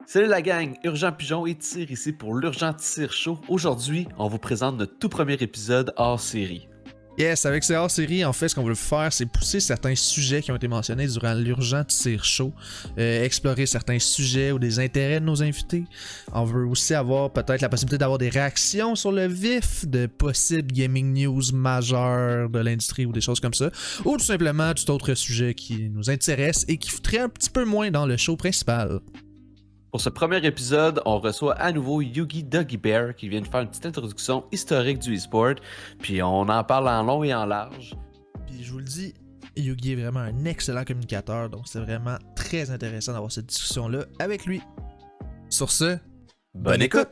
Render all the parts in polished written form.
Salut la gang, Urgent Pigeon et Tire ici pour l'Urgent Tire Show. Aujourd'hui, on vous présente notre tout premier épisode hors série. Yes, avec ces hors-séries, en fait, ce qu'on veut faire, c'est pousser certains sujets qui ont été mentionnés durant l'Urgent Tire Show, explorer certains sujets ou des intérêts de nos invités. On veut aussi avoir peut-être la possibilité d'avoir des réactions sur le vif de possibles gaming news majeures de l'industrie ou des choses comme ça, ou tout simplement tout autre sujet qui nous intéresse et qui foutrait un petit peu moins dans le show principal. Pour ce premier épisode, on reçoit à nouveau Yugi Doggy Bear qui vient de faire une petite introduction historique du e-sport, puis on en parle en long et en large. Puis je vous le dis, Yugi est vraiment un excellent communicateur, donc c'est vraiment très intéressant d'avoir cette discussion-là avec lui. Sur ce, Bonne écoute!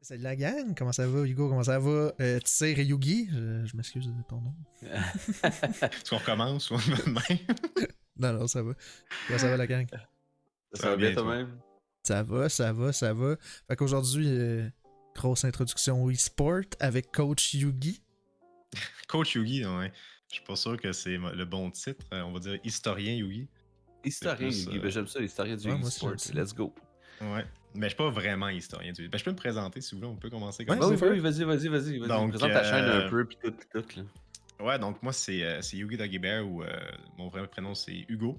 Salut la gang, comment ça va Hugo, comment ça va? Tire et Yugi, je m'excuse de ton nom. Est-ce qu'on recommence ou même? Non, ça va. Comment ça va la gang? Ça va bien toi-même? Ça va. Fait qu'aujourd'hui, grosse introduction au e-sport avec Coach Yugi. Coach Yugi, ouais. Je suis pas sûr que c'est le bon titre. On va dire historien Yugi. Historien plus, Yugi, ben, j'aime ça, l'historien du Ouais, moi e-sport. aussi, j'aime ça. Let's go! Ouais. Mais je suis pas vraiment historien du. Ben, je peux me présenter si vous voulez, on peut commencer comme Ouais, ça. go Oui, for oui, it. vas-y. Donc, Présente ta chaîne un peu, puis tout, là. Ouais, donc moi c'est Yugi Doggy Bear ou mon vrai prénom c'est Hugo.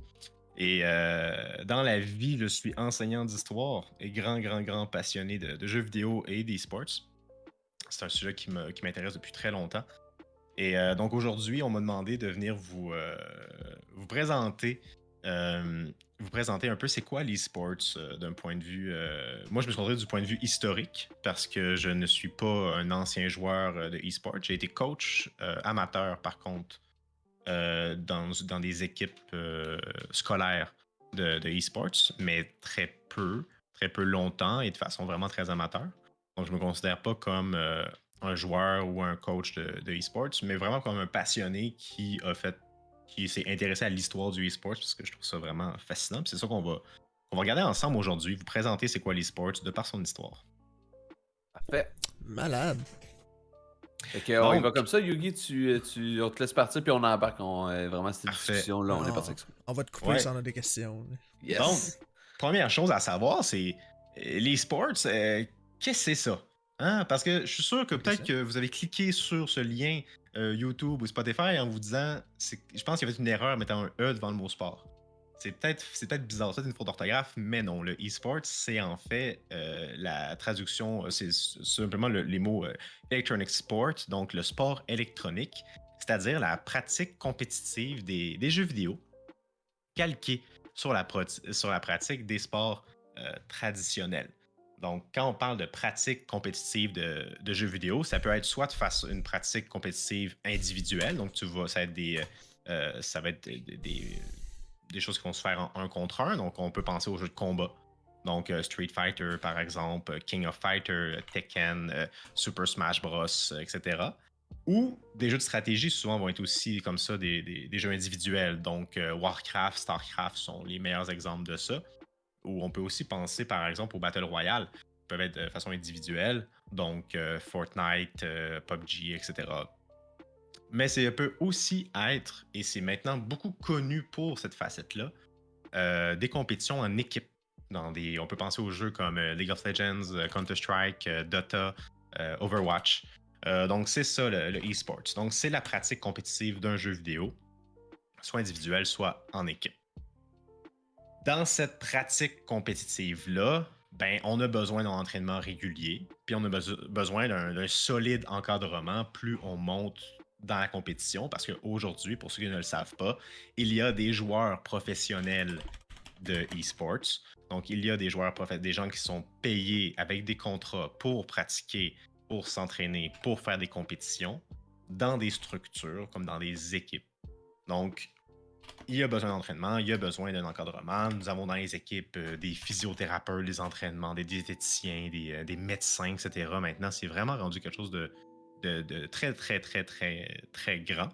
Et dans la vie, je suis enseignant d'histoire et grand passionné de jeux vidéo et d'e-sports. C'est un sujet qui m'intéresse depuis très longtemps. Et donc aujourd'hui, on m'a demandé de venir vous présenter, euh, vous présenter un peu c'est quoi l'e-sports d'un point de vue. Moi, je me suis concentré du point de vue historique parce que je ne suis pas un ancien joueur de e-sport. J'ai été coach amateur, par contre, dans des équipes scolaires de e-sports, mais très peu longtemps et de façon vraiment très amateur. Donc, je me considère pas comme un joueur ou un coach de e-sports, mais vraiment comme un passionné qui s'est intéressé à l'histoire du e-sports parce que je trouve ça vraiment fascinant. Puis c'est ça qu'on va regarder ensemble aujourd'hui, vous présenter c'est quoi l'e-sports de par son histoire. Parfait. Malade. Fait que, on y va comme ça, Yugi, on te laisse partir, puis on embarque vraiment cette Parfait. discussion-là, on est parti avec ça. On va te couper Ouais. si on a des questions. Yes! Donc, première chose à savoir, c'est les sports, qu'est-ce que c'est ça? Hein? Parce que je suis sûr que peut-être que vous avez cliqué sur ce lien YouTube ou Spotify en vous disant, je pense qu'il y avait une erreur en mettant un E devant le mot sport. C'est peut-être bizarre, c'est une faute d'orthographe, mais non. Le e-sport, c'est en fait la traduction, c'est simplement les mots electronic sport, donc le sport électronique, c'est-à-dire la pratique compétitive des jeux vidéo calquée sur la pratique des sports traditionnels. Donc, quand on parle de pratique compétitive de jeux vidéo, ça peut être soit face à une pratique compétitive individuelle, donc ça va être des choses qui vont se faire en un contre un, donc on peut penser aux jeux de combat. Donc, Street Fighter, par exemple, King of Fighter, Tekken, Super Smash Bros, etc. Ou des jeux de stratégie, souvent, vont être aussi comme ça des jeux individuels. Donc, Warcraft, Starcraft sont les meilleurs exemples de ça. Ou on peut aussi penser, par exemple, aux Battle Royale, qui peuvent être de façon individuelle. Donc, Fortnite, PUBG, etc. Mais ça peut aussi être, et c'est maintenant beaucoup connu pour cette facette-là, des compétitions en équipe. On peut penser aux jeux comme League of Legends, Counter-Strike, Dota, Overwatch. Donc, c'est ça le e-sport. Donc, c'est la pratique compétitive d'un jeu vidéo, soit individuel, soit en équipe. Dans cette pratique compétitive-là, ben, on a besoin d'un entraînement régulier, puis on a besoin d'un solide encadrement plus on monte dans la compétition, parce qu'aujourd'hui, pour ceux qui ne le savent pas, il y a des joueurs professionnels de e-sports. Donc, il y a des joueurs des gens qui sont payés avec des contrats pour pratiquer, pour s'entraîner, pour faire des compétitions dans des structures comme dans des équipes. Donc, il y a besoin d'entraînement, il y a besoin d'un encadrement. Nous avons dans les équipes des physiothérapeutes, des entraînements, des diététiciens, des médecins, etc. Maintenant, c'est vraiment rendu quelque chose de très grand.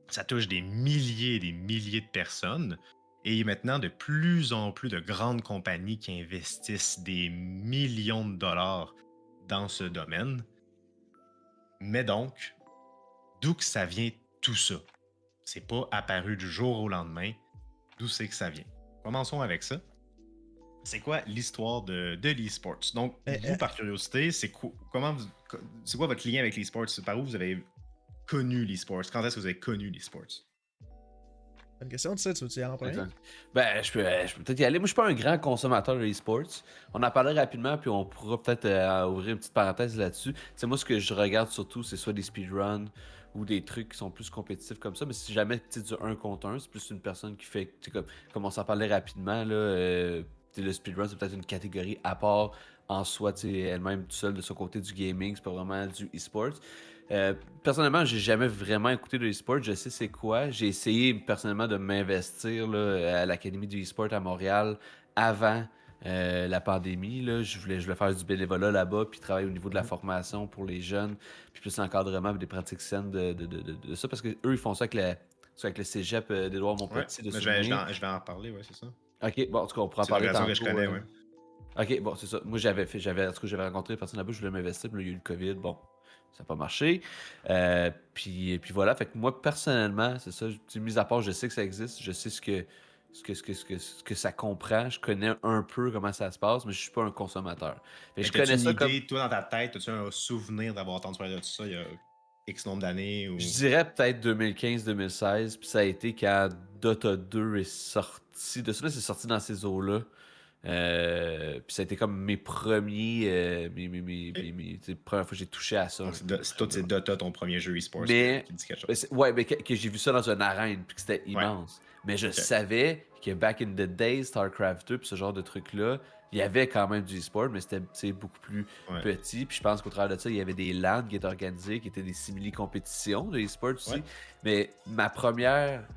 Ça touche des milliers et des milliers de personnes. Et maintenant, de plus en plus de grandes compagnies qui investissent des millions de dollars dans ce domaine. Mais donc, d'où que ça vient tout ça? c'est pas apparu du jour au lendemain. D'où c'est que ça vient? Commençons avec ça. C'est quoi l'histoire de l'e-sports? Donc, vous, par curiosité, c'est quoi votre lien avec l'e-sports? Par où vous avez connu l'e-sports? Quand est-ce que vous avez connu l'e-sports? Bonne question, tu sais, tu veux-tu y aller en premier? Exact. Ben, je peux peut-être y aller. Moi, je suis pas un grand consommateur de e-sports. On en parlera rapidement, puis on pourra peut-être ouvrir une petite parenthèse là-dessus. C'est moi, ce que je regarde surtout, c'est soit des speedruns ou des trucs qui sont plus compétitifs comme ça. Mais si jamais tu du 1 contre 1, c'est plus une personne qui fait, tu sais, comme on s'en parlait rapidement, là, le speedrun, c'est peut-être une catégorie à part en soi, tu sais, elle-même toute seule de son côté du gaming, c'est pas vraiment du e-sports. Personnellement, j'ai jamais vraiment écouté de e-sport. Je sais c'est quoi. J'ai essayé personnellement de m'investir là, à l'Académie du e-sport à Montréal avant la pandémie. Là. Je voulais faire du bénévolat là-bas, puis travailler au niveau de la formation pour les jeunes, puis plus l'encadrement, puis des pratiques saines de ça, parce que eux ils font ça avec le cégep d'Édouard Ouais, Montpetit de mais souvenir. je vais en parler, ouais, c'est ça. Ok, bon, en tout cas, on pourra en C'est une parler raison que tantôt. je connais, ouais. Ok, bon, c'est ça. Moi, en tout cas, j'avais rencontré des personnes là-bas, je voulais m'investir, puis là, il y a eu le COVID, bon, ça n'a pas marché. Puis voilà, fait que moi, personnellement, c'est ça, mis à part, je sais que ça existe, je sais ce que ça comprend, je connais un peu comment ça se passe, mais je suis pas un consommateur. Fait que Fait je que t'as-tu connais une ça comme, idée, toi, dans ta tête, as-tu un souvenir d'avoir entendu parler de ça il y a X nombre d'années ou... je dirais peut-être 2015-2016, puis ça a été quand Dota 2 est sorti. De ça, c'est sorti dans ces eaux-là. Puis ça a été comme mes premiers. Tu sais, première fois que j'ai touché à ça. Donc, Un peu, c'est vraiment. Dota, ton premier jeu e-sports Mais, qui dit quelque mais chose. ouais, mais que j'ai vu ça dans une arène, puis que c'était Ouais, immense. Mais je ok. savais que back in the days, StarCraft 2, puis ce genre de trucs-là, il y avait quand même du e-sport, mais c'était tu sais, beaucoup plus Ouais, petit. Puis je pense qu'au travers de ça, il y avait des LAN qui étaient organisés, qui étaient des simili-compétitions de e-sport ouais. aussi. Mais ma première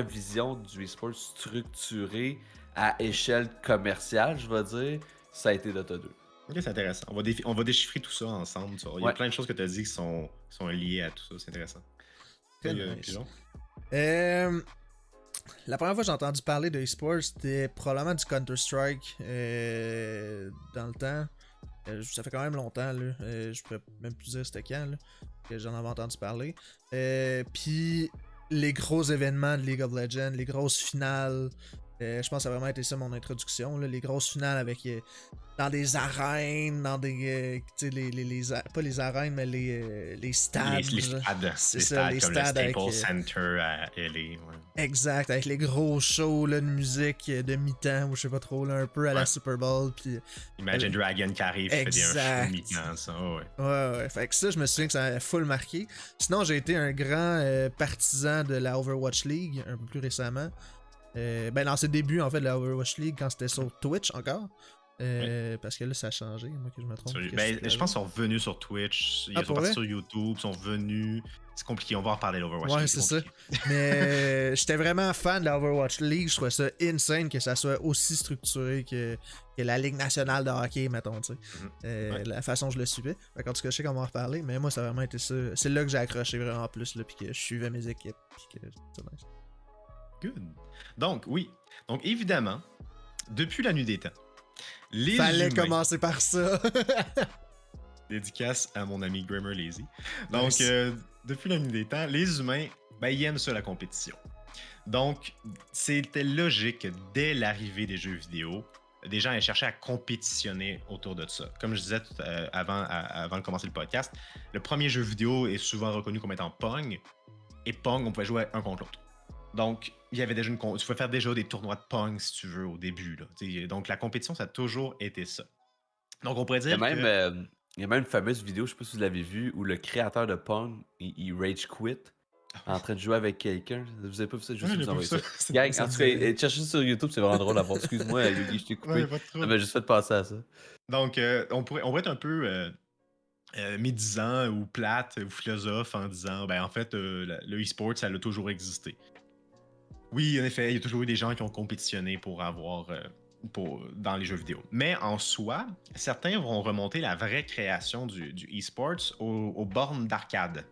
vision du e-sport structuré à échelle commerciale, je vais dire, ça a été Dota 2. Ok, c'est intéressant. On va déchiffrer tout ça ensemble. Il y a Ouais. plein de choses que tu as dit qui sont liées à tout ça. C'est intéressant. Très Toi, nice. Pigeon? La première fois que j'ai entendu parler de e-sport, c'était probablement du Counter-Strike dans le temps. Ça fait quand même longtemps, là. Je pourrais même plus dire c'était quand, là, que j'en avais entendu parler. Puis les gros événements de League of Legends, les grosses finales. Je pense que ça a vraiment été ça mon introduction. Là, les grosses finales avec dans des arènes, dans des. Tu sais, pas les arènes, mais les stades. Les stades. C'est Les ça, stades les comme stades le avec. Staples Center à LA. Ouais. Exact, avec les gros shows là, de musique de mi-temps, ou je sais pas trop, là, un peu à la Ouais. Super Bowl. Puis, Imagine Dragon qui arrive, qui fait des un Exact. show mi-temps, ça. Oh, ouais. ouais, fait que ça, je me souviens que ça a full marqué. Sinon, j'ai été un grand partisan de la Overwatch League, un peu plus récemment. Ben, dans ses débuts, en fait, de la Overwatch League, quand c'était sur Twitch encore. Parce que là, ça a changé, moi que je me trompe. Ben, je pense qu'ils sont revenus sur Twitch, ils sont pour partis vrai? sur YouTube, ils sont revenus. C'est compliqué, on va en reparler de l'Overwatch. Ouais, League, c'est ça. compliqué. Mais j'étais vraiment fan de la Overwatch League. Je trouvais ça insane que ça soit aussi structuré que la Ligue nationale de hockey, mettons, tu sais. Ouais. La façon dont je le suivais. Fait qu'en tout cas, je sais qu'on va en reparler. Mais moi, ça a vraiment été ça. C'est là que j'ai accroché vraiment plus, là, puis que je suivais mes équipes. Puis que c'est nice. Good. Donc, oui. Donc, évidemment, depuis la nuit des temps, les Fallait humains... commencer par ça. Dédicace à mon ami Grammer Lazy. Donc, Nice. depuis la nuit des temps, les humains, ben, ils aiment ça, la compétition. Donc, c'était logique que dès l'arrivée des jeux vidéo, des gens aient cherché à compétitionner autour de ça. Comme je disais avant de commencer le podcast, le premier jeu vidéo est souvent reconnu comme étant Pong. Et Pong, on pouvait jouer un contre l'autre. Donc, il y avait déjà tu pouvais faire déjà des tournois de Pong, si tu veux, au début. Là. Donc, la compétition, ça a toujours été ça. Donc, on pourrait Il y a dire même, que... il y a même une fameuse vidéo, je sais pas si vous l'avez vue, où le créateur de Pong, il rage quit en train de jouer avec quelqu'un. Vous avez pas vu ça? Je vais Ouais, juste j'ai vous pas vu envoyer ça. ça. Gang, Ça en tout dit cas, rien. cherchez ça sur YouTube, c'est vraiment drôle à voir. Excuse-moi, Yugi, je t'ai coupé. Ouais, pas de Ça trouble. m'a juste fait penser à ça. Donc, on pourrait être un peu médisant ou plate ou philosophe en disant, ben en fait, le e-sport, ça a toujours existé. Oui, en effet, il y a toujours eu des gens qui ont compétitionné pour avoir dans les jeux vidéo. Mais en soi, certains vont remonter la vraie création du e-sports aux bornes d'arcade.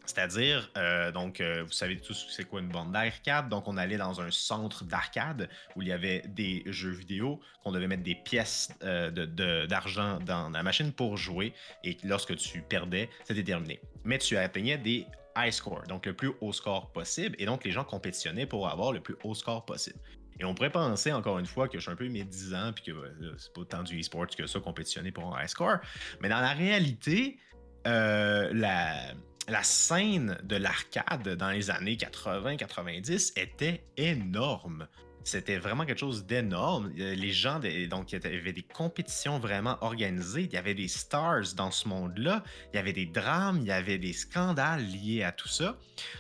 C'est-à-dire, vous savez tous c'est quoi une borne d'arcade. Donc, on allait dans un centre d'arcade où il y avait des jeux vidéo, qu'on devait mettre des pièces d'argent dans la machine pour jouer. Et lorsque tu perdais, c'était terminé. Mais tu atteignais des high score, donc le plus haut score possible, et donc les gens compétitionnaient pour avoir le plus haut score possible. Et on pourrait penser, encore une fois, que je suis un peu médisant, puis que c'est pas tant du e-sport que ça, compétitionner pour un high score, mais dans la réalité, la scène de l'arcade dans les années 80-90 était énorme. C'était vraiment quelque chose d'énorme. Les gens, donc, il y avait des compétitions vraiment organisées. Il y avait des stars dans ce monde-là. Il y avait des drames, il y avait des scandales liés à tout ça.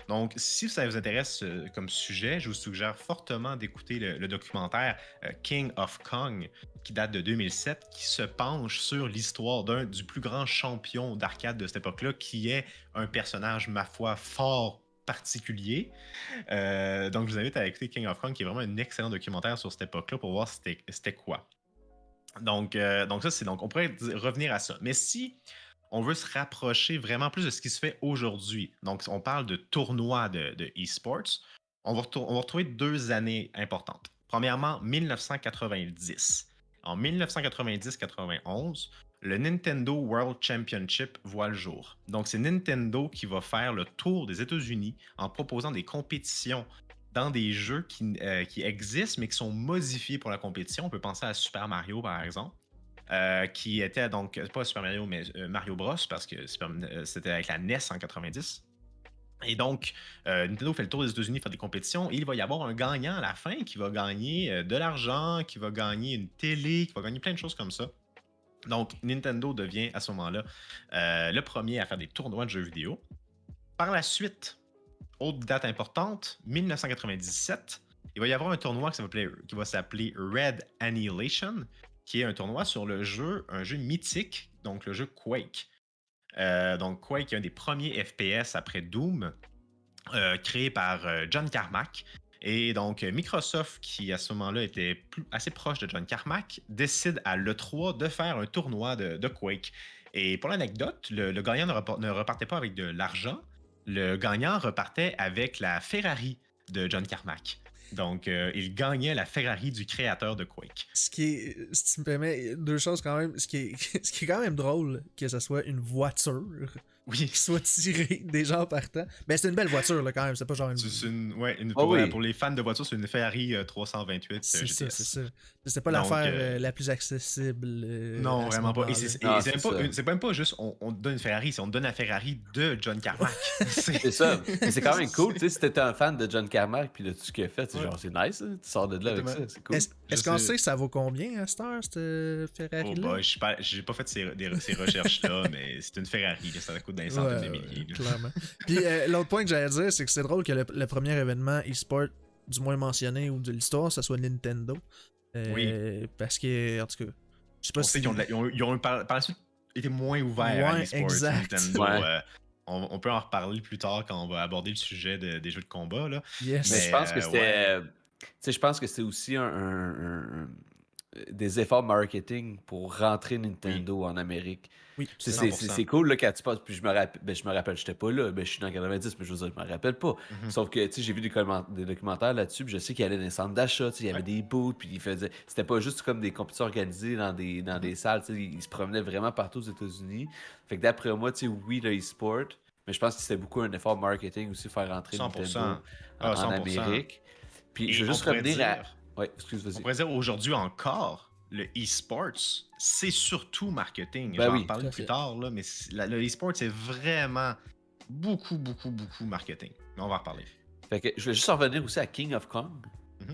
Donc, si ça vous intéresse comme sujet, je vous suggère fortement d'écouter le documentaire King of Kong, qui date de 2007, qui se penche sur l'histoire du plus grand champion d'arcade de cette époque-là, qui est un personnage, ma foi, fort particulier. Donc, je vous invite à écouter King of Kong, qui est vraiment un excellent documentaire sur cette époque-là pour voir c'était quoi. Donc ça, c'est donc, on pourrait revenir à ça. Mais si on veut se rapprocher vraiment plus de ce qui se fait aujourd'hui, donc on parle de tournois de e-sports, on va retrouver 2 années importantes. Premièrement, 1990. En 1990-91, le Nintendo World Championship voit le jour. Donc, c'est Nintendo qui va faire le tour des États-Unis en proposant des compétitions dans des jeux qui existent, mais qui sont modifiés pour la compétition. On peut penser à Super Mario, par exemple, qui était donc, pas Super Mario, mais Mario Bros, parce que c'était avec la NES en 90. Et donc, Nintendo fait le tour des États-Unis, fait des compétitions, et il va y avoir un gagnant à la fin qui va gagner de l'argent, qui va gagner une télé, qui va gagner plein de choses comme ça. Donc, Nintendo devient à ce moment-là le premier à faire des tournois de jeux vidéo. Par la suite, autre date importante, 1997, il va y avoir un tournoi qui va s'appeler Red Annihilation, qui est un tournoi sur un jeu mythique, donc le jeu Quake. Donc, Quake est un des premiers FPS après Doom, créé par John Carmack. Et donc, Microsoft, qui à ce moment-là était assez proche de John Carmack, décide à l'E3 de faire un tournoi de Quake. Et pour l'anecdote, le gagnant ne repartait pas avec de l'argent. Le gagnant repartait avec la Ferrari de John Carmack. Donc, il gagnait la Ferrari du créateur de Quake. Ce qui est, si tu me permets, 2 choses quand même. Ce qui est quand même drôle que ce soit une voiture Oui. qui soit tirée des gens partant. Mais c'est une belle voiture là quand même, c'est pas genre une. Pour les fans de voitures, c'est une Ferrari 328 c'est GTS. ça, c'est ça. C'est pas l'affaire la plus accessible. Non, vraiment pas. Et c'est même pas juste on te donne une Ferrari, c'est on te donne la Ferrari de John Carmack. C'est ça. Mais c'est quand même cool, tu sais, si t'étais un fan de John Carmack puis de tout ce qu'il a fait, c'est genre, c'est nice, hein? Tu sors de là avec ça, c'est cool. Est-ce qu'on sait ça vaut combien à cette heure, cette Ferrari-là? J'ai pas fait ces recherches-là, mais c'est une Ferrari, ça coûte des centaines de milliers. Clairement. Puis l'autre point que j'allais dire, c'est que c'est drôle que le premier événement e-sport, du moins mentionné, ou de l'histoire, ça soit Nintendo. Oui. Parce que, en tout cas, je sais pas si... Ils ont par la suite été moins ouverts à l'e-sport. Exact. Nintendo. On peut en reparler plus tard quand on va aborder le sujet des jeux de combat. Là. Yes. Mais je pense que c'était... Tu sais, je pense que c'est aussi des efforts marketing pour rentrer Nintendo en Amérique. Oui, c'est cool là, quand tu passes. Puis je me rappelle, j'étais pas là, je suis dans 90, mais je veux dire, je me rappelle pas. Sauf que j'ai vu des documentaires là-dessus, puis je sais qu'il y avait des centres d'achat, il y avait des booths, puis c'était pas juste comme des compétitions organisées dans des salles, ils se promenaient vraiment partout aux États-Unis. Fait que d'après moi, oui, le e-sport, mais je pense que c'était beaucoup un effort marketing aussi, faire rentrer 100%. Nintendo en Amérique. Puis je veux juste revenir à... Ouais, excuse-moi. On pourrait dire aujourd'hui encore, le e-sports, c'est surtout marketing. Ben je vais en parler plus tard, là, mais le e-sport, c'est vraiment beaucoup marketing. Mais on va en reparler. Fait que je vais juste revenir aussi à King of Kong.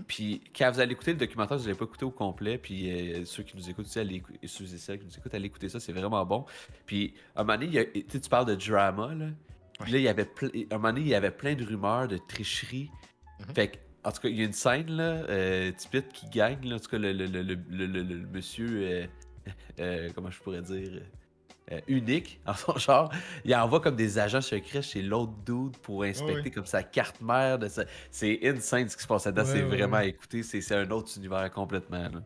Puis quand vous allez écouter le documentaire, vous n'allez pas écouter au complet. Puis ceux qui nous écoutent, ceux et celles qui nous écoutent, allez écouter ça, c'est vraiment bon. Puis à un moment donné, tu parles de drama, là. Puis là, à un moment donné, il y avait plein de rumeurs de tricherie. Fait que, en tout cas, il y a une scène, là, Tipit qui gagne, là, en tout cas, le monsieur, comment je pourrais dire, unique en son genre, il envoie comme des agents secrets chez l'autre dude pour inspecter comme sa carte mère. C'est insane ce qui se passe là-dedans, c'est vraiment à écouter, c'est un autre univers complètement. Là.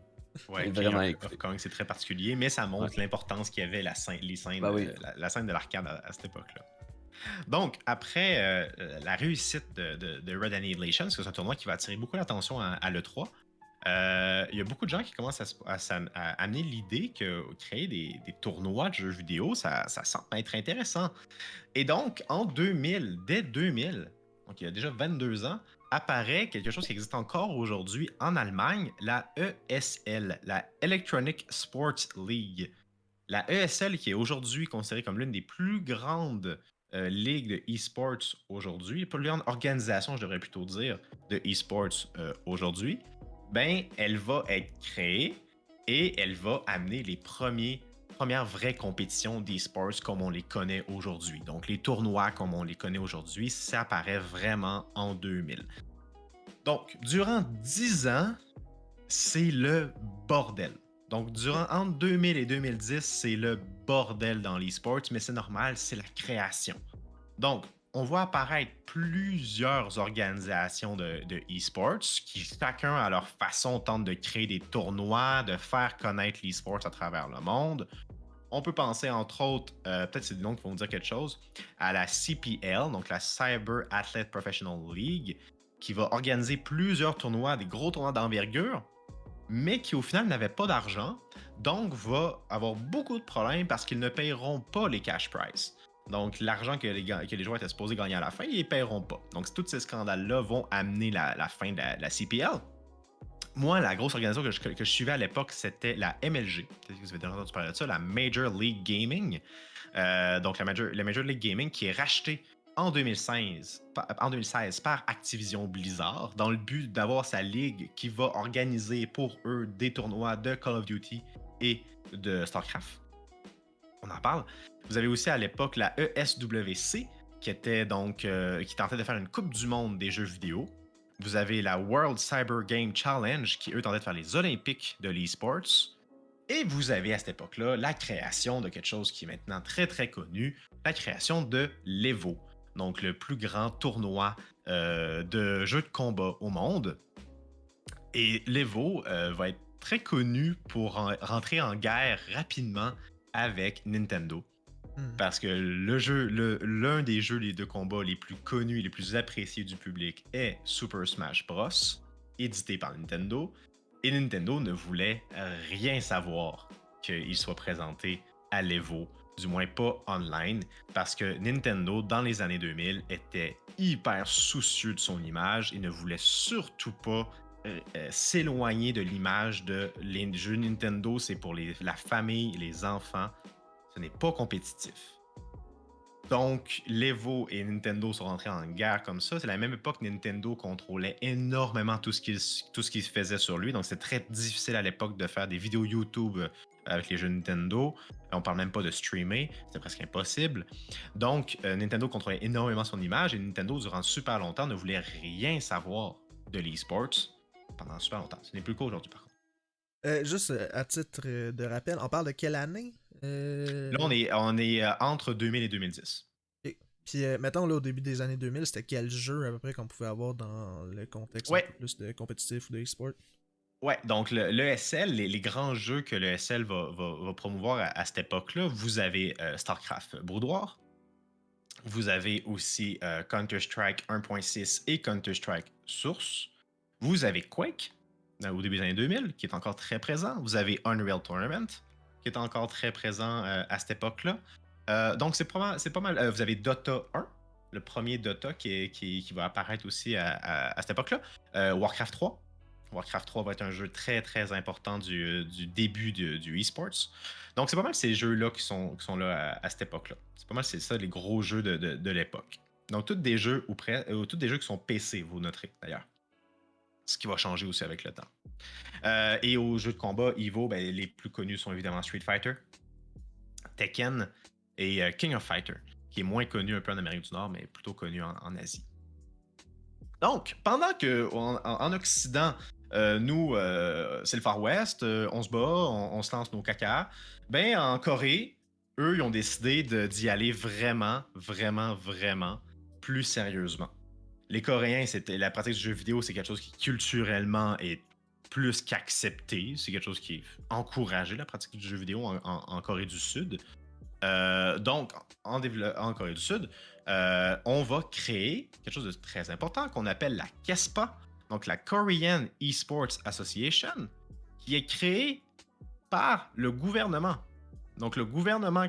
Ouais, vraiment Kong, c'est très particulier, mais ça montre l'importance qu'il y avait la scène de l'arcade à cette époque-là. Donc, après la réussite de Red Annihilation, c'est un tournoi qui va attirer beaucoup l'attention à l'E3, Il y a beaucoup de gens qui commencent à amener l'idée que créer des tournois de jeux vidéo, ça semble être intéressant. Et donc, dès 2000, donc il y a déjà 22 ans, apparaît quelque chose qui existe encore aujourd'hui en Allemagne, la ESL, la Electronic Sports League. La ESL, qui est aujourd'hui considérée comme l'une des plus grandes ligues de e-sports aujourd'hui, plus grande organisation, je devrais plutôt dire, de e-sports aujourd'hui, ben, elle va être créée et elle va amener les premières vraies compétitions d'e-sports comme on les connaît aujourd'hui. Donc, les tournois comme on les connaît aujourd'hui, ça apparaît vraiment en 2000. Donc, durant 10 ans, c'est le bordel. Donc, entre 2000 et 2010, c'est le bordel dans l'e-sports, mais c'est normal, c'est la création. Donc, on voit apparaître plusieurs organisations de e-sports qui, chacun à leur façon, tentent de créer des tournois, de faire connaître l'e-sports à travers le monde. On peut penser, entre autres, peut-être c'est des noms qui vont vous dire quelque chose, à la CPL, donc la Cyber Athlete Professional League, qui va organiser plusieurs tournois, des gros tournois d'envergure, mais qui au final n'avaient pas d'argent, donc va avoir beaucoup de problèmes parce qu'ils ne paieront pas les cash prizes. Donc, l'argent que les joueurs étaient supposés gagner à la fin, ils ne paieront pas. Donc, tous ces scandales-là vont amener la fin de la CPL. Moi, la grosse organisation que je suivais à l'époque, c'était la MLG. Peut-être que vous avez déjà entendu parler de ça, la Major League Gaming. Donc, la Major League Gaming qui est rachetée en 2016 par Activision Blizzard dans le but d'avoir sa ligue qui va organiser pour eux des tournois de Call of Duty et de StarCraft. On en parle. Vous avez aussi à l'époque la ESWC qui tentait de faire une Coupe du monde des jeux vidéo. Vous avez la World Cyber Game Challenge qui, eux, tentait de faire les Olympiques de l'e-sports. Et vous avez à cette époque-là la création de quelque chose qui est maintenant très très connu, la création de l'Evo, donc le plus grand tournoi de jeux de combat au monde. Et l'Evo va être très connu pour rentrer en guerre rapidement avec Nintendo. Parce que l'un des jeux de combat les plus connus et les plus appréciés du public est Super Smash Bros, édité par Nintendo. Et Nintendo ne voulait rien savoir qu'il soit présenté à l'Evo, du moins pas online, parce que Nintendo, dans les années 2000, était hyper soucieux de son image et ne voulait surtout pas s'éloigner de l'image de les jeux Nintendo. C'est pour la famille, les enfants. Ce n'est pas compétitif. Donc, l'Evo et Nintendo sont rentrés en guerre comme ça. C'est la même époque que Nintendo contrôlait énormément tout ce qui se faisait sur lui. Donc, c'est très difficile à l'époque de faire des vidéos YouTube avec les jeux Nintendo. On parle même pas de streamer. C'était presque impossible. Donc, Nintendo contrôlait énormément son image et Nintendo, durant super longtemps, ne voulait rien savoir de l'e-sports pendant super longtemps. Ce n'est plus le cas aujourd'hui, par contre. Juste à titre de rappel, on parle de quelle année? Là, on est entre 2000 et 2010. Okay. Puis, mettons, là, au début des années 2000, c'était quel jeu à peu près qu'on pouvait avoir dans le contexte un peu plus de compétitif ou de e-sport? Ouais, donc l'ESL, les grands jeux que l'ESL va promouvoir à cette époque-là, vous avez StarCraft Broudoir, vous avez aussi Counter-Strike 1.6 et Counter-Strike Source, vous avez Quake, au début des années 2000, qui est encore très présent, vous avez Unreal Tournament, qui est encore très présent à cette époque-là. Donc, c'est pas mal. Vous avez Dota 1, le premier Dota qui va apparaître aussi à cette époque-là. Warcraft 3. Warcraft 3 va être un jeu très, très important du début du e-sports. Donc, c'est pas mal ces jeux-là qui sont là à cette époque-là. C'est pas mal ça, les gros jeux de l'époque. Donc, tous des jeux qui sont PC, vous noterez d'ailleurs. Ce qui va changer aussi avec le temps. Et aux jeux de combat, Evo, ben, les plus connus sont évidemment Street Fighter, Tekken et King of Fighter, qui est moins connu un peu en Amérique du Nord, mais plutôt connu en Asie. Donc, pendant qu'en Occident, nous, c'est le Far West, on se bat, on se lance nos caca, ben en Corée, eux, ils ont décidé d'y aller vraiment, vraiment, vraiment plus sérieusement. Les Coréens, la pratique du jeu vidéo, c'est quelque chose qui culturellement est plus qu'accepté. C'est quelque chose qui est encouragé, la pratique du jeu vidéo en Corée du Sud. Donc, en Corée du Sud, on va créer quelque chose de très important qu'on appelle la KESPA, donc la Korean Esports Association, qui est créée par le gouvernement. Donc le gouvernement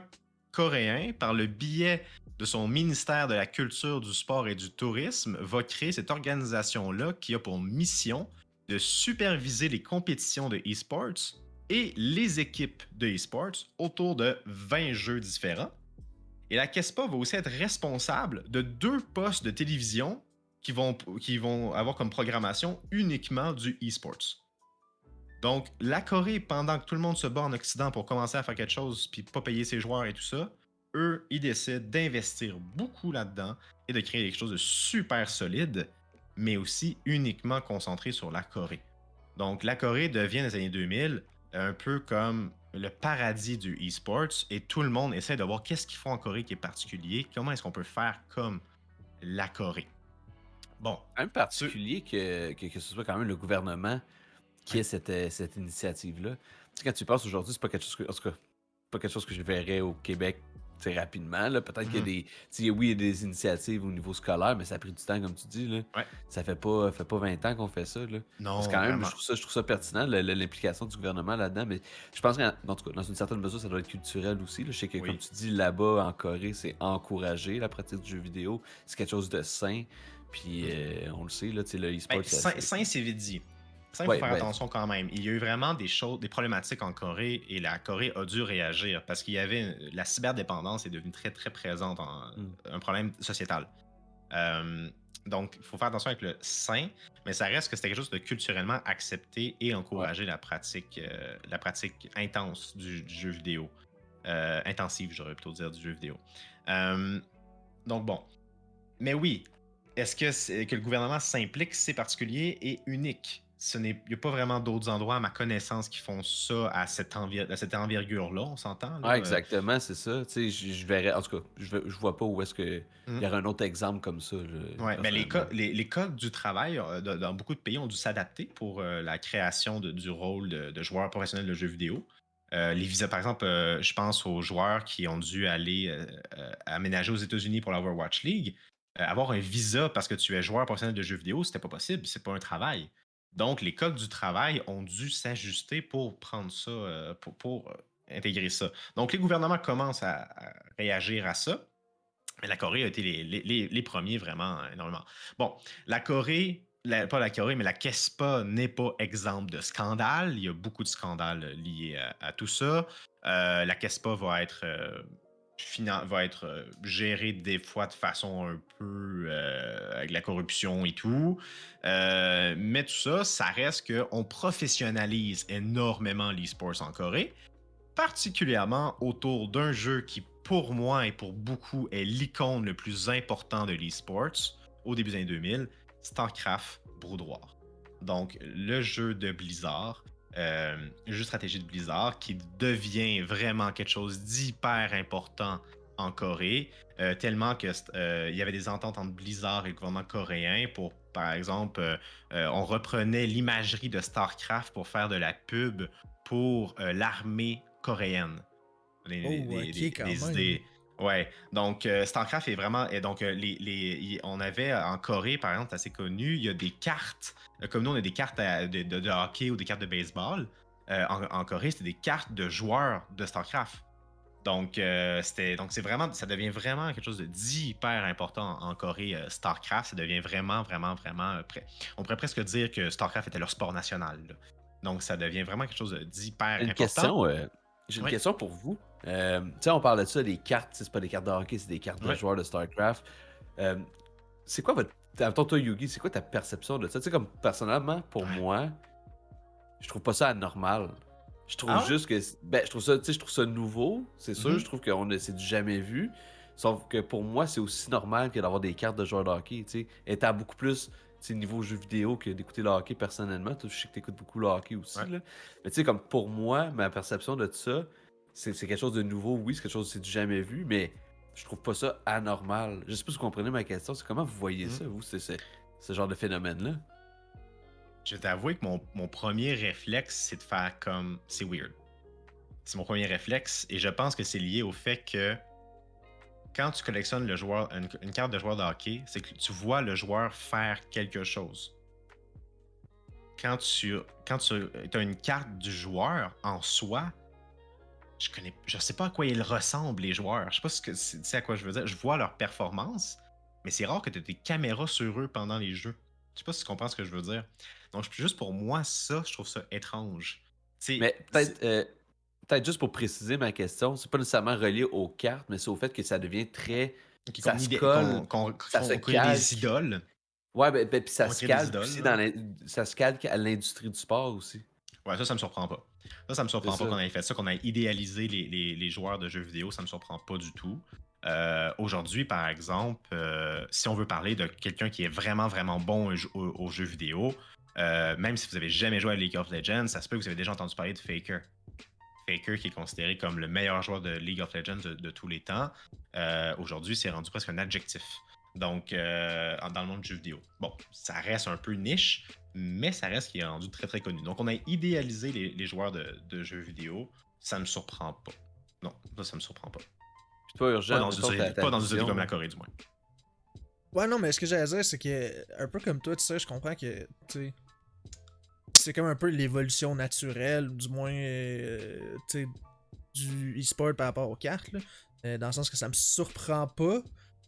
coréen, par le biais de son ministère de la Culture, du Sport et du Tourisme, va créer cette organisation-là qui a pour mission de superviser les compétitions de e-sports et les équipes de e-sports autour de 20 jeux différents. Et la KESPA va aussi être responsable de 2 postes de télévision qui vont avoir comme programmation uniquement du e-sports. Donc, la Corée, pendant que tout le monde se bat en Occident pour commencer à faire quelque chose puis pas payer ses joueurs et tout ça, eux, ils décident d'investir beaucoup là-dedans et de créer quelque chose de super solide, mais aussi uniquement concentré sur la Corée. Donc, la Corée devient, dans les années 2000, un peu comme le paradis du e-sports et tout le monde essaie de voir qu'est-ce qu'ils font en Corée qui est particulier, comment est-ce qu'on peut faire comme la Corée. Bon, C'est quand même particulier que ce soit quand même le gouvernement qui ait ouais. cette initiative-là. Tu sais, quand tu penses aujourd'hui, c'est pas quelque chose que, en tout cas, pas quelque chose que je verrais au Québec, tu sais, rapidement. Là. Peut-être qu'il y a Mhm. des. Tu sais, oui, il y a des initiatives au niveau scolaire, mais ça a pris du temps, comme tu dis. Là. Ouais. Ça fait pas 20 ans qu'on fait ça. Là. Parce que Non, quand même, vraiment. je trouve ça pertinent, l'implication du gouvernement là-dedans. Mais je pense qu'en tout cas, dans une certaine mesure, ça doit être culturel aussi. Là. Je sais que, comme Oui. tu dis, là-bas, en Corée, c'est encouragé la pratique du jeu vidéo. C'est quelque chose de sain. Puis on le sait, là, tu sais, le e-sport, Ben, sain, c'est vite dit. Ça, il faut Ouais, faire ben, attention quand même. Il y a eu vraiment des choses, des problématiques en Corée et la Corée a dû réagir parce qu'il y avait la cyberdépendance est devenue très très présente hmm. un problème sociétal. Euh, donc, il faut faire attention avec le sain, mais ça reste que c'était quelque chose de culturellement accepté et Ouais. encourager la pratique intense du jeu vidéo. Intensive, j'aurais plutôt dire, du jeu vidéo. Euh, donc bon. Mais oui, est-ce que le gouvernement s'implique, c'est particulier et unique. Il n'y a pas vraiment d'autres endroits, à ma connaissance, qui font ça à cette envergure-là, on s'entend, là. Ouais, exactement, c'est ça. Tu sais, je verrais, en tout cas, je vois pas où est-ce que il Hmm. y aurait un autre exemple comme ça, là, Ouais, mais personnellement. les codes du travail dans beaucoup de pays ont dû s'adapter pour la création du rôle de joueur professionnel de jeux vidéo. Les visas, par exemple, je pense aux joueurs qui ont dû aller aménager aux États-Unis pour l'Overwatch League. Avoir un visa parce que tu es joueur professionnel de jeux vidéo, c'était pas possible, c'est pas un travail. Donc, les codes du travail ont dû s'ajuster pour prendre ça, pour intégrer ça. Donc, les gouvernements commencent à réagir à ça. Mais la Corée a été les premiers vraiment énormément. Bon, la Corée, pas la Corée, mais la KESPA n'est pas exemple de scandale. Il y a beaucoup de scandales liés à tout ça. La KESPA va être gérée des fois de façon un peu avec la corruption et tout. Mais tout ça, ça reste qu'on professionnalise énormément l'e-sports en Corée, particulièrement autour d'un jeu qui, pour moi et pour beaucoup, est l'icône le plus important de l'e-sports au début des années 2000, StarCraft Brood War. Donc, le jeu de Blizzard, le jeu de stratégie de Blizzard, qui devient vraiment quelque chose d'hyper important en Corée, tellement que il y avait des ententes entre Blizzard et le gouvernement coréen pour, par exemple, on reprenait l'imagerie de StarCraft pour faire de la pub pour l'armée coréenne. Oh, ok, quand Des même. idées. Ouais. Donc, StarCraft est vraiment. Et donc, on avait en Corée, par exemple, c'est assez connu, il y a des cartes. Comme nous, on a des cartes de hockey ou des cartes de baseball. En Corée, c'était des cartes de joueurs de StarCraft. Donc, c'est vraiment, ça devient vraiment quelque chose d'hyper important en Corée. StarCraft, ça devient vraiment, vraiment, vraiment. On pourrait presque dire que StarCraft était leur sport national, là. Donc, ça devient vraiment quelque chose d'hyper Une important. question, j'ai une Oui, question pour vous. Tu sais, on parle de ça, les cartes, tu sais, c'est pas des cartes de hockey, c'est des cartes de oui. joueurs de StarCraft. Euh, c'est quoi votre. Attends, toi, Yugi, c'est quoi ta perception de ça? Tu sais, comme personnellement, pour Ouais. moi, je trouve pas ça anormal. Je trouve Ah ouais? juste que. Ben, je trouve ça, tu sais, je trouve ça nouveau, c'est sûr. Je Mhm. trouve que c'est du jamais vu. Sauf que pour moi, c'est aussi normal que d'avoir des cartes de joueurs de hockey, tu sais. Étant beaucoup plus, tu sais, niveau jeu vidéo que d'écouter le hockey personnellement. Toi, je sais que t'écoutes beaucoup le hockey aussi, Ouais. là. Mais tu sais, comme pour moi, ma perception de ça, c'est quelque chose de nouveau, oui, c'est quelque chose, c'est du jamais vu, mais je trouve pas ça anormal. Je sais pas si vous comprenez ma question, c'est comment vous voyez Mhm. ça, vous, ce genre de phénomène-là? Je vais t'avouer que mon premier réflexe, c'est de faire comme c'est weird. C'est mon premier réflexe et je pense que c'est lié au fait que quand tu collectionnes une carte de joueur de hockey, c'est que tu vois le joueur faire quelque chose. quand tu as une carte du joueur en soi, je sais pas à quoi ils ressemblent, les joueurs. Je sais pas tu sais à quoi je veux dire. Je vois leur performance, mais c'est rare que tu aies des caméras sur eux pendant les jeux. Je sais pas si tu comprends ce que je veux dire. Donc, juste pour moi, ça, je trouve ça étrange. Tu sais, Mais peut-être juste pour préciser ma question, c'est pas nécessairement relié aux cartes, mais c'est au fait que ça devient très. Ça se colle, ça se qu'on crée des calque. idoles. Ouais, puis ça On se crée des calque idoles, aussi là. ça se calque à l'industrie du sport aussi. Ouais, ça me surprend pas. Ça me C'est surprend pas ça. qu'on ait fait ça, qu'on ait idéalisé les joueurs de jeux vidéo, ça me surprend pas du tout. Aujourd'hui, par exemple, si on veut parler de quelqu'un qui est vraiment, vraiment bon aux jeux vidéo, même si vous avez jamais joué à League of Legends, ça se peut que vous avez déjà entendu parler de Faker. Faker, qui est considéré comme le meilleur joueur de League of Legends de tous les temps, aujourd'hui, c'est rendu presque un adjectif. Donc, dans le monde du jeu vidéo. Bon, ça reste un peu niche, mais ça reste qui est rendu très très connu. Donc, on a idéalisé les joueurs de jeux vidéo. Ça me surprend pas. Non, ça me surprend pas. Puis toi, Pas Urgent, dans, mettons ta pas dans une société vision. comme la Corée, du moins. Ouais, non, mais ce que j'allais dire, c'est que, un peu comme toi, tu sais, je comprends que, tu sais, c'est comme un peu l'évolution naturelle, du moins, tu sais, du e-sport par rapport aux cartes, là. Dans le sens que ça me surprend pas.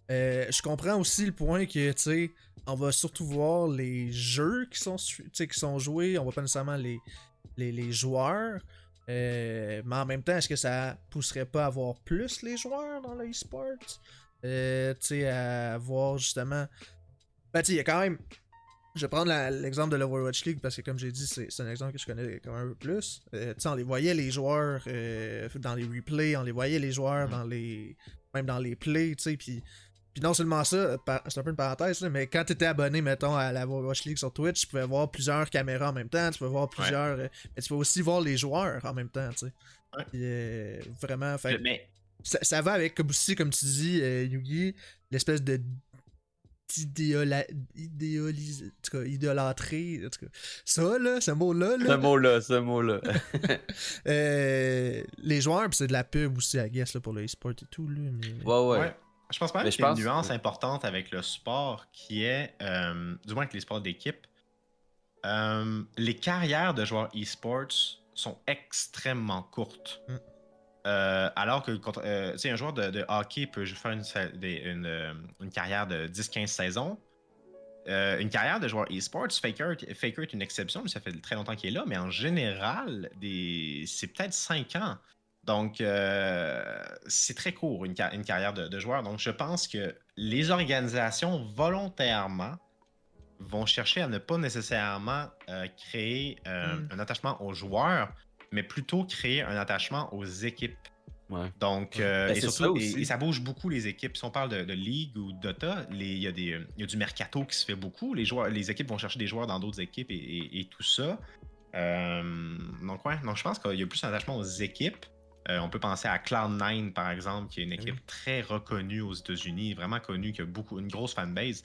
Je comprends aussi le point que, tu sais, on va surtout voir les jeux qui sont joués, on voit pas nécessairement les joueurs. Mais en même temps, est-ce que ça pousserait pas à avoir plus les joueurs dans le e-sport? Tu sais, à voir justement. Ben, tu sais, il y a quand même. Je vais prendre l'exemple de l'Overwatch League parce que, comme j'ai dit, c'est un exemple que je connais quand même un peu plus. Tu sais, on les voyait les joueurs dans les replays, on les voyait les joueurs même dans les plays, tu sais. Puis non seulement ça, c'est un peu une parenthèse, là, mais quand tu étais abonné, mettons, à la Overwatch League sur Twitch, tu pouvais voir plusieurs caméras en même temps, tu pouvais voir plusieurs. Mais tu peux aussi voir les joueurs en même temps, tu sais. Ouais. Puis, vraiment, fait. Mais Ça va avec, comme tu dis, Yugi, l'espèce de idolâtrer, en tout cas, ça là, ce mot-là, Ce mot-là. les joueurs, pis c'est de la pub aussi, I guess, là, pour le e-sport et tout, là, mais... Ouais. Je pense pas Mais qu'il y a une nuance importante avec le sport qui est, du moins avec les sports d'équipe, les carrières de joueurs e-sports sont extrêmement courtes. Alors que un joueur de hockey peut faire une carrière de 10-15 saisons. Une carrière de joueur e-sports, Faker est une exception, mais ça fait très longtemps qu'il est là, mais en général, c'est peut-être 5 ans. Donc, c'est très court, une carrière de joueur. Donc, je pense que les organisations, volontairement, vont chercher à ne pas nécessairement créer un attachement aux joueurs, mais plutôt créer un attachement aux équipes. Ouais. Donc, Ben, et c'est surtout, ça aussi. et ça bouge beaucoup les équipes. Si on parle de League ou de Dota, il y a du mercato qui se fait beaucoup. Les équipes vont chercher des joueurs dans d'autres équipes et tout ça. Donc, je pense qu'il y a plus un attachement aux équipes. On peut penser à Cloud9, par exemple, qui est une équipe très reconnue aux États-Unis, vraiment connue, qui a une grosse fanbase.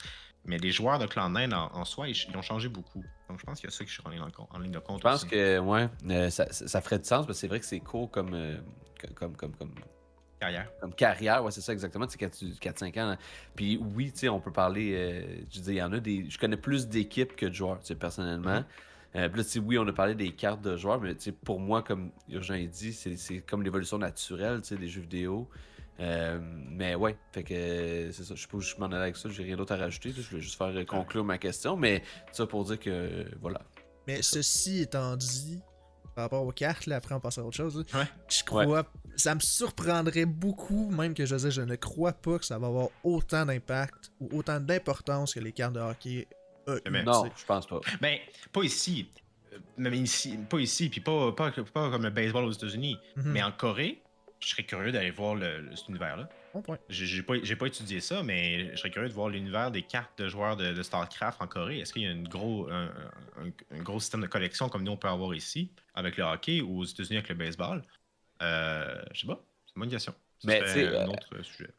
Mais les joueurs de Cloud9 en soi, ils ont changé beaucoup. Donc, je pense qu'il y a ça que je suis en ligne de compte. Je pense aussi. que, ouais, ça ferait du sens, parce que c'est vrai que c'est court comme carrière. Ouais, c'est ça exactement, c'est 4-5 ans. Puis oui, tu sais, on peut parler, je dis, il y en a je connais plus d'équipes que de joueurs, tu sais, personnellement. Puis là, tu sais, oui, on a parlé des cartes de joueurs, mais tu sais, pour moi, comme Urgent a dit, c'est comme l'évolution naturelle, tu sais, des jeux vidéo. Mais ouais, fait que c'est ça, je sais pas où je m'en allais avec ça, j'ai rien d'autre à rajouter, là, je voulais juste faire conclure ma question, mais ça pour dire que, voilà. Mais ceci étant dit, par rapport aux cartes, là, après on passe à autre chose, là, Ouais. je crois, ça me surprendrait beaucoup, même que je ne crois pas que ça va avoir autant d'impact ou autant d'importance que les cartes de hockey. Non, je pense pas. Ben, pas ici. Même ici, pas ici, puis pas comme le baseball aux États-Unis. Mais en Corée, je serais curieux d'aller voir cet univers-là. Bon point. J'ai pas étudié ça, mais je serais curieux de voir l'univers des cartes de joueurs de StarCraft en Corée. Est-ce qu'il y a un gros système de collection comme nous on peut avoir ici avec le hockey ou aux États-Unis avec le baseball? Je sais pas. C'est une bonne question. Mais tu sais, un autre sujet.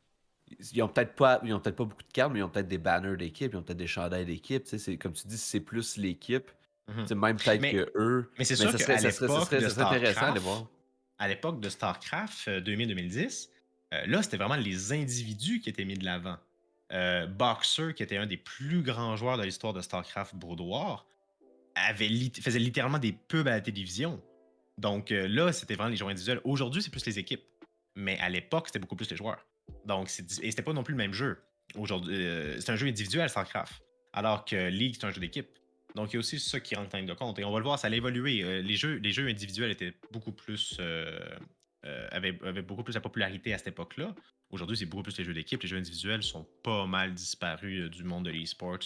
Ils ont peut-être pas beaucoup de cartes, mais ils ont peut-être des banners d'équipe, ils ont peut-être des chandails d'équipe. Tu sais, comme tu dis, c'est plus l'équipe. Tu sais, même peut-être que eux. Mais c'est sûr ça qu'à serait intéressant de voir. À l'époque de StarCraft 2000-2010, là, c'était vraiment les individus qui étaient mis de l'avant. Boxer, qui était un des plus grands joueurs de l'histoire de StarCraft Brood War, faisait littéralement des pubs à la télévision. Donc là, c'était vraiment les joueurs individuels. Aujourd'hui, c'est plus les équipes. Mais à l'époque, c'était beaucoup plus les joueurs. Donc, et c'était pas non plus le même jeu. Aujourd'hui, c'est un jeu individuel, StarCraft. Alors que League, c'est un jeu d'équipe. Donc, il y a aussi ça qui rentre en ligne de compte. Et on va le voir, ça allait évoluer. Les jeux individuels étaient beaucoup plus. Avaient beaucoup plus la popularité à cette époque-là. Aujourd'hui, c'est beaucoup plus les jeux d'équipe. Les jeux individuels sont pas mal disparus du monde de l'e-sports,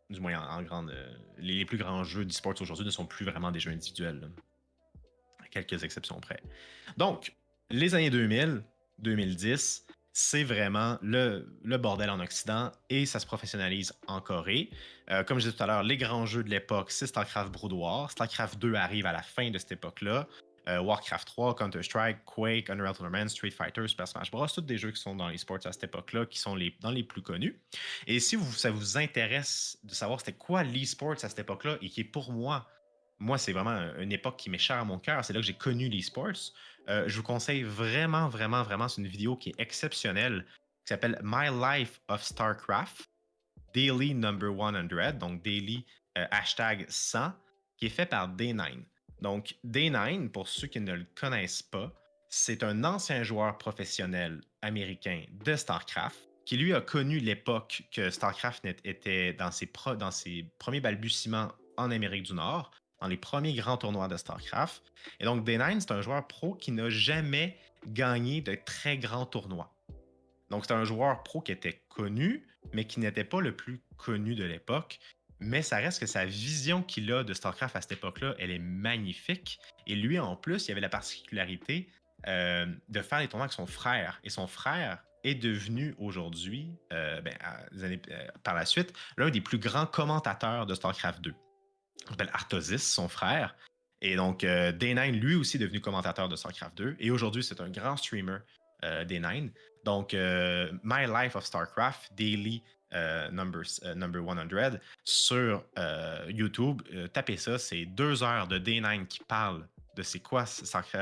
du moins en grande. Les plus grands jeux d'e-sports aujourd'hui ne sont plus vraiment des jeux individuels, là. À quelques exceptions près. Donc, les années 2000, 2010, c'est vraiment le bordel en Occident et ça se professionnalise en Corée. Comme je disais tout à l'heure, les grands jeux de l'époque, c'est StarCraft Brood War. StarCraft 2 arrive à la fin de cette époque-là. Warcraft 3, Counter-Strike, Quake, Unreal Tournament, Street Fighter, Super Smash Bros. Tous des jeux qui sont dans les sports à cette époque-là, qui sont dans les plus connus. Et si ça vous intéresse de savoir c'était quoi l'e-sports à cette époque-là et qui est pour moi, c'est vraiment une époque qui m'est chère à mon cœur. C'est là que j'ai connu l'e-sports. Je vous conseille vraiment, vraiment, vraiment. C'est une vidéo qui est exceptionnelle qui s'appelle My Life of StarCraft, Daily Number 100, donc Daily hashtag 100, qui est fait par Day9. Donc, Day9, pour ceux qui ne le connaissent pas, c'est un ancien joueur professionnel américain de StarCraft qui, lui, a connu l'époque que StarCraft était dans ses premiers balbutiements en Amérique du Nord, dans les premiers grands tournois de StarCraft. Et donc, Day9, c'est un joueur pro qui n'a jamais gagné de très grands tournois. Donc, c'est un joueur pro qui était connu, mais qui n'était pas le plus connu de l'époque. Mais ça reste que sa vision qu'il a de StarCraft à cette époque-là, elle est magnifique. Et lui, en plus, il avait la particularité de faire des tournois avec son frère. Et son frère est devenu aujourd'hui, par la suite, l'un des plus grands commentateurs de StarCraft 2. Il s'appelle Artosis, son frère. Et donc, Day9, lui aussi, est devenu commentateur de StarCraft 2. Et aujourd'hui, c'est un grand streamer, Day9. Donc, My Life of StarCraft, Daily number 100, sur YouTube. Tapez ça, c'est 2 heures de Day9 qui parle de c'est quoi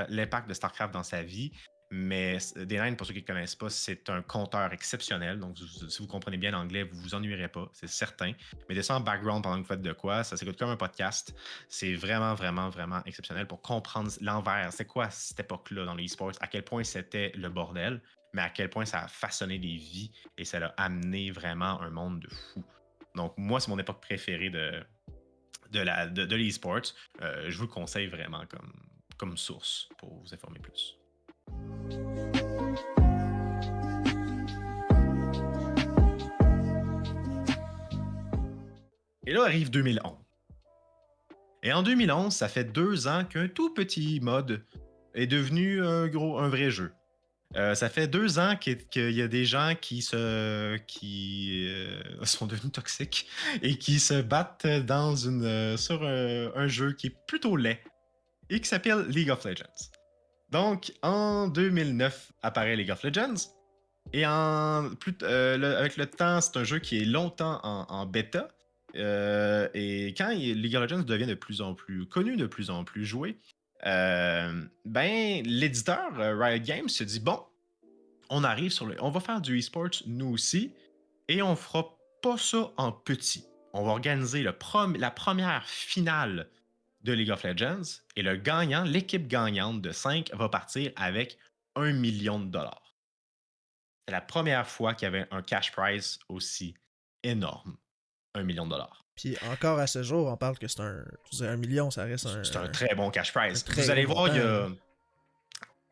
l'impact de StarCraft dans sa vie. Mais Day9, pour ceux qui ne connaissent pas, c'est un conteur exceptionnel. Donc, si vous comprenez bien l'anglais, vous ne vous ennuierez pas, c'est certain. Mettez ça en background pendant que vous faites de quoi. Ça s'écoute comme un podcast. C'est vraiment, vraiment, vraiment exceptionnel pour comprendre l'envers. C'est quoi cette époque-là dans les e-sports? À quel point c'était le bordel, mais à quel point ça a façonné des vies et ça a amené vraiment un monde de fou. Donc, moi, c'est mon époque préférée de l'e-sports. Je vous le conseille vraiment comme source pour vous informer plus. Et là arrive 2011. Et en 2011, ça fait 2 ans qu'un tout petit mode est devenu un vrai jeu. Ça fait 2 ans qu'il y a des gens qui sont devenus toxiques et qui se battent sur un jeu qui est plutôt laid et qui s'appelle League of Legends. Donc, en 2009 apparaît League of Legends. Et avec le temps, c'est un jeu qui est longtemps en bêta. Et quand League of Legends devient de plus en plus connu, de plus en plus joué, l'éditeur Riot Games se dit bon, on va faire du e-sports nous aussi, et on fera pas ça en petit. On va organiser la première finale de League of Legends, et l'équipe gagnante de 5 va partir avec $1 million. C'est la première fois qu'il y avait un cash prize aussi énorme. $1 million. Puis encore à ce jour, on parle que c'est $1 million, ça reste c'est un très bon cash prize. Très Vous allez voir, il y a montant.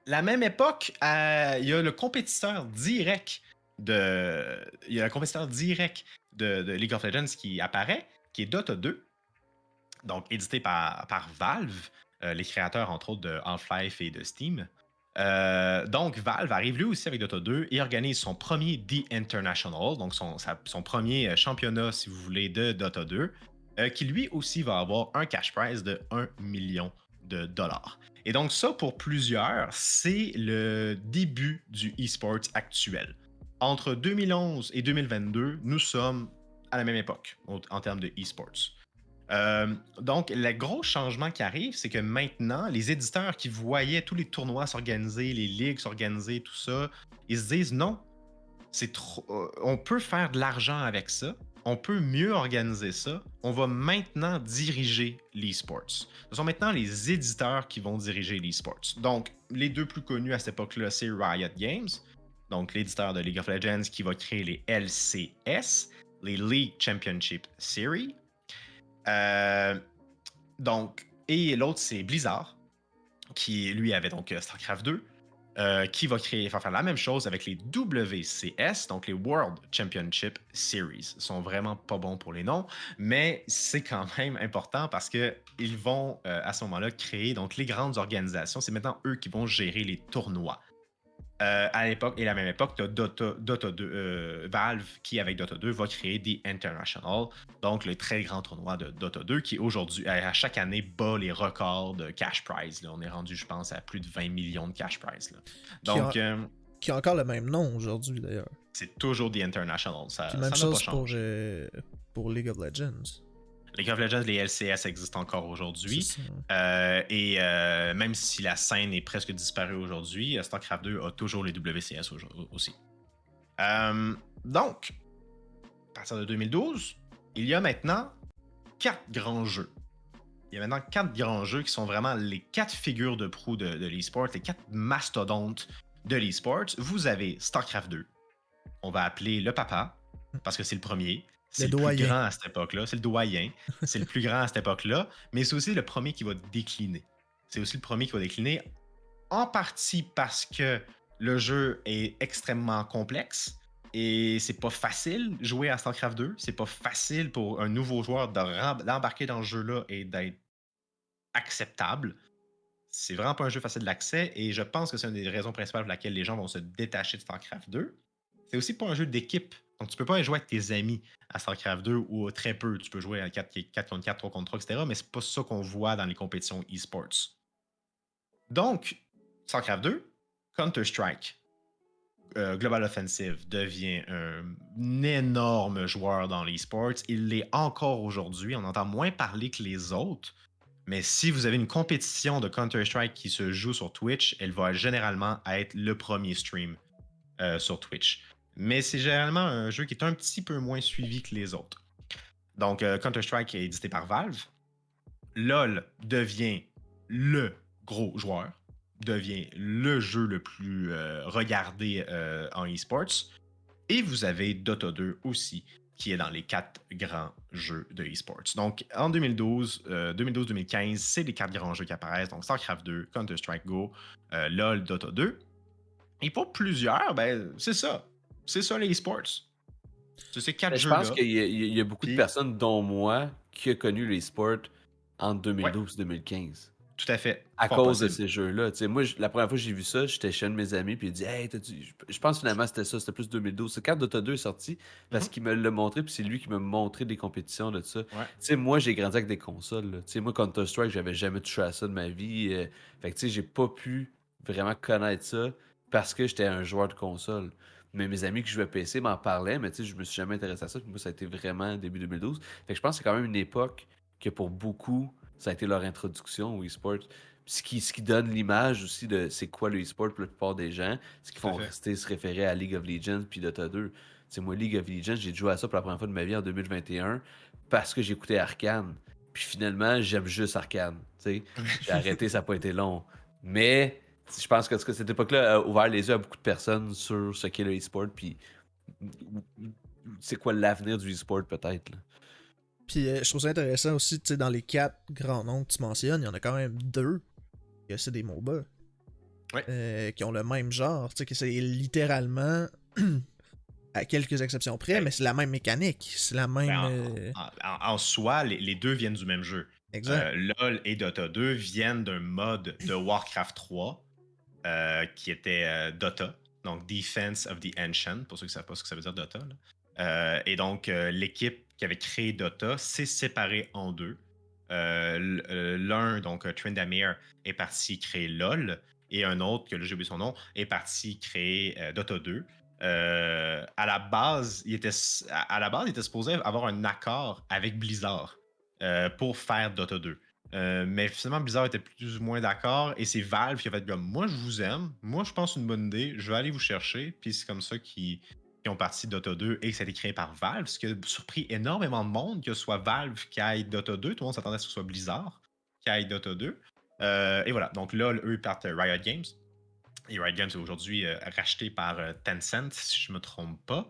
la même époque, il y a le compétiteur direct de League of Legends qui apparaît, qui est Dota 2, donc édité par Valve, les créateurs entre autres de Half-Life et de Steam. Donc Valve arrive lui aussi avec Dota 2 et organise son premier The International, donc son premier championnat, si vous voulez, de Dota 2, qui lui aussi va avoir un cash prize de $1 million. Et donc ça, pour plusieurs, c'est le début du e-sport actuel. Entre 2011 et 2022, nous sommes à la même époque en termes de e-sports. Donc, le gros changement qui arrive, c'est que maintenant, les éditeurs qui voyaient tous les tournois s'organiser, les ligues s'organiser, tout ça, ils se disent non, c'est trop, on peut faire de l'argent avec ça, on peut mieux organiser ça. On va maintenant diriger l'e-sports. Ce sont maintenant les éditeurs qui vont diriger l'e-sports. Donc, les deux plus connus à cette époque-là, c'est Riot Games, donc l'éditeur de League of Legends qui va créer les LCS, les League Championship Series. Et l'autre, c'est Blizzard, qui lui avait donc StarCraft 2. Qui va faire la même chose avec les WCS, donc les World Championship Series. Ils sont vraiment pas bons pour les noms, mais c'est quand même important parce qu'ils vont à ce moment-là créer donc les grandes organisations. C'est maintenant eux qui vont gérer les tournois. À l'époque, et à la même époque, tu as Dota 2, Valve qui, avec Dota 2, va créer des International, donc le très grand tournoi de Dota 2 qui, aujourd'hui, à chaque année, bat les records de cash prize. Là. On est rendu, je pense, à plus de 20 millions de cash prize. Là. Donc, qui a encore le même nom aujourd'hui, d'ailleurs. C'est toujours The International. Ça même n'a chose pas changé. pour League of Legends. League of Legends, les LCS existent encore aujourd'hui. Même si la scène est presque disparue aujourd'hui, StarCraft 2 a toujours les WCS aussi. Donc, à partir de 2012, il y a maintenant 4 grands jeux. Il y a maintenant 4 grands jeux qui sont vraiment les 4 figures de proue de l'e-sport, les 4 mastodontes de l'e-sport. Vous avez StarCraft 2. On va appeler le papa, parce que c'est le premier. C'est le plus grand à cette époque-là. C'est le doyen. C'est le plus grand à cette époque-là. Mais c'est aussi le premier qui va décliner. C'est aussi le premier qui va décliner, en partie parce que le jeu est extrêmement complexe et c'est pas facile jouer à StarCraft 2. C'est pas facile pour un nouveau joueur d'embarquer dans ce jeu-là et d'être acceptable. C'est vraiment pas un jeu facile d'accès et je pense que c'est une des raisons principales pour laquelle les gens vont se détacher de StarCraft 2. C'est aussi pas un jeu d'équipe. Donc, tu peux pas jouer avec tes amis à StarCraft 2 ou très peu. Tu peux jouer à 4 contre 4, 3 contre 3, etc. Mais c'est pas ça qu'on voit dans les compétitions e-sports. Donc, StarCraft 2, Counter-Strike, Global Offensive devient un énorme joueur dans l'e-sports. Il l'est encore aujourd'hui. On entend moins parler que les autres. Mais si vous avez une compétition de Counter-Strike qui se joue sur Twitch, elle va généralement être le premier stream sur Twitch. Mais c'est généralement un jeu qui est un petit peu moins suivi que les autres. Donc, Counter-Strike est édité par Valve. LoL devient le gros joueur, devient le jeu le plus regardé en e-sports. Et vous avez Dota 2 aussi, qui est dans les 4 grands jeux de e-sports. Donc, en 2012-2015, c'est les 4 grands jeux qui apparaissent. Donc, StarCraft 2, Counter-Strike Go, LoL, Dota 2. Et pour plusieurs, ben, c'est ça. C'est ça les e-sports. C'est ces 4 jeux-là. Je pense qu'il y a beaucoup de personnes, dont moi, qui ont connu les sports entre 2012 et 2015. Tout à fait. À cause de ces jeux-là. Moi, la première fois que j'ai vu ça, j'étais chez un de mes amis, puis il dit Hey, je pense finalement c'était ça, c'était plus 2012. C'est quand Dota 2 est sorti, parce qu'il me l'a montré, puis c'est lui qui m'a montré des compétitions de ça. Moi, j'ai grandi avec des consoles. Moi, Counter-Strike, j'avais jamais touché à ça de ma vie. Fait que j'ai pas pu vraiment connaître ça parce que j'étais un joueur de console. Mais mes amis qui jouaient PC m'en parlaient, mais je me suis jamais intéressé à ça. Puis moi, ça a été vraiment début 2012. Fait que je pense que c'est quand même une époque que pour beaucoup, ça a été leur introduction au e-sport. Ce qui donne l'image aussi de c'est quoi le e-sport pour la plupart des gens. Ce qui font rester se référer à League of Legends puis Dota 2. Moi, League of Legends, j'ai joué à ça pour la première fois de ma vie en 2021 parce que j'écoutais Arcane. Puis finalement, j'aime juste Arcane. J'ai arrêté, ça n'a pas été long. Mais je pense que cette époque-là a ouvert les yeux à beaucoup de personnes sur ce qu'est le e-sport. Puis c'est quoi l'avenir du e-sport peut-être. Là. Puis je trouve ça intéressant aussi, tu sais, dans les 4 grands noms que tu mentionnes, il y en a quand même 2 que c'est des MOBA. Qui ont le même genre, tu sais, que c'est littéralement, à quelques exceptions près, mais c'est la même mécanique. C'est la même. En soi, les deux viennent du même jeu. Exact. LoL et Dota 2 viennent d'un mode de Warcraft 3 qui était Dota, donc Defense of the Ancient, pour ceux qui ne savent pas ce que ça veut dire Dota. Et donc, l'équipe qui avait créé Dota s'est séparée en deux. L'un, donc Tryndamere, est parti créer LoL, et un autre, que j'ai oublié son nom, est parti créer Dota 2. À la base, il était supposé avoir un accord avec Blizzard pour faire Dota 2. Mais finalement, Blizzard était plus ou moins d'accord, et c'est Valve qui a fait comme moi, je vous aime, moi, je pense une bonne idée, je vais aller vous chercher, puis c'est comme ça qu'ils qui ont parti Dota 2 et que ça a été créé par Valve, ce qui a surpris énormément de monde, que ce soit Valve qui aille Dota 2. Tout le monde s'attendait à ce que ce soit Blizzard qui aille Dota 2. Et voilà, donc là, eux, ils partent Riot Games. Et Riot Games est aujourd'hui racheté par Tencent, si je ne me trompe pas.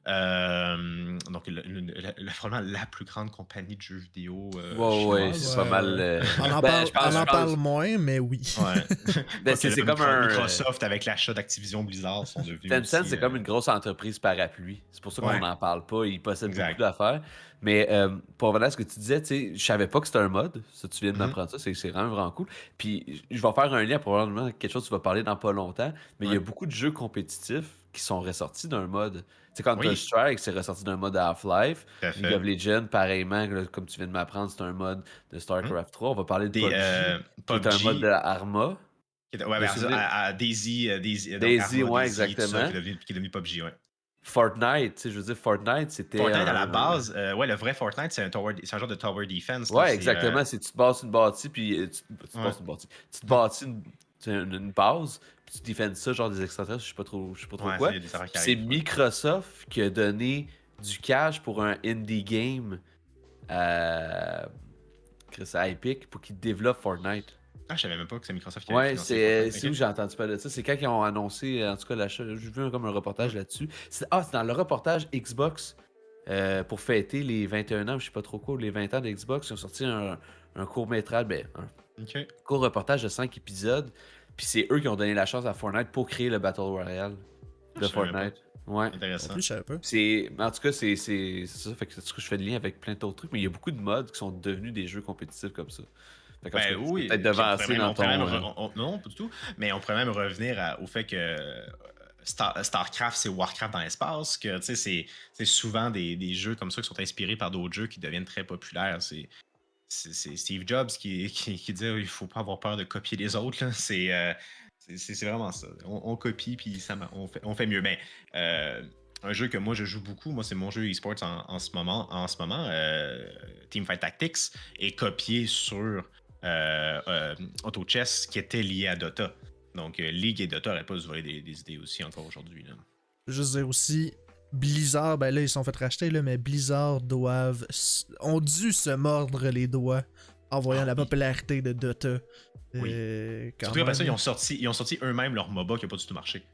Donc, vraiment la plus grande compagnie de jeux vidéo ouais, chinoise. c'est pas mal. On en Ben, parle moins, mais oui. Ouais. Ben, c'est comme un. Microsoft avec l'achat d'Activision Blizzard sont devenus. Tencent, aussi, c'est comme une grosse entreprise parapluie. C'est pour ça qu'on Ouais. n'en parle pas. Ils possèdent Exact. beaucoup d'affaires. Mais pour revenir à ce que tu disais, tu sais, je savais pas que c'était un mode. Ça, tu viens de m'apprendre ça. C'est vraiment cool. Puis je vais faire un lien probablement avec quelque chose que tu vas parler dans pas longtemps. Mais il y a beaucoup de jeux compétitifs qui sont ressortis d'un mode. Tu sais, Counter-Strike, c'est ressorti d'un mode Half-Life. Tout à fait. League of Legends, pareillement, là, comme tu viens de m'apprendre, c'est un mode de StarCraft 3. On va parler de Des, PUBG, qui est un mode de Arma. Ouais, de ben, souvenir. à Daisy, donc Daisy, Arma, ouais, Daisy, tout ça, exactement. qui est devenu PUBG, ouais. Fortnite, tu sais, je veux dire, Fortnite, c'était. Fortnite, à la base, ouais, le vrai Fortnite, c'est un genre de tower defense. là, Ouais, c'est, exactement. C'est tu te bases une bâtie, puis tu te Ouais. bases une bâtie. Tu te bâtis une base, puis tu défends ça, genre des extraterrestres, je sais pas trop Ouais, quoi. c'est des affaires qui Puis c'est arrivent, ouais. Microsoft qui a donné du cash pour un indie game à Epic pour qu'ils développent Fortnite. Ah, je savais même pas que c'est Microsoft qui avait Ouais, financé c'est Fortnite. où Ok. j'ai entendu parler de ça. C'est quand ils ont annoncé, en tout cas, l'achat. J'ai vu comme un reportage là-dessus. C'est dans le reportage Xbox pour fêter les 21 ans, je sais pas trop quoi, les 20 ans de Xbox. Ils ont sorti un court-métrage, un Ok. court reportage de 5 épisodes. Puis c'est eux qui ont donné la chance à Fortnite pour créer le Battle Royale de je savais Fortnite. Ouais. En Intéressant. plus, je savais pas. En tout cas, c'est ça. Fait que je fais le lien avec plein d'autres trucs, mais il y a beaucoup de mods qui sont devenus des jeux compétitifs comme ça. Fait qu'en tout cas, Oui, peut-être puis devancer dans ton. non, pas du tout. Mais on pourrait même revenir au fait que StarCraft, c'est Warcraft dans l'espace, que tu sais, c'est souvent des jeux comme ça qui sont inspirés par d'autres jeux qui deviennent très populaires. C'est Steve Jobs qui dit il faut pas avoir peur de copier les autres. Là. C'est vraiment ça. On copie puis on fait mieux. Mais un jeu que moi je joue beaucoup, moi c'est mon jeu e-sports en ce moment, Teamfight Tactics, est copié sur Auto Chess qui était lié à Dota. Donc League et Dota n'auraient pas se voler des idées aussi encore aujourd'hui. Là. Je veux dire aussi, Blizzard, ben là, ils sont fait racheter, là, mais Blizzard ont dû se mordre les doigts en voyant la popularité de Dota. Oui. Surtout après ça, ils ont sorti eux-mêmes leur MOBA qui n'a pas du tout marché.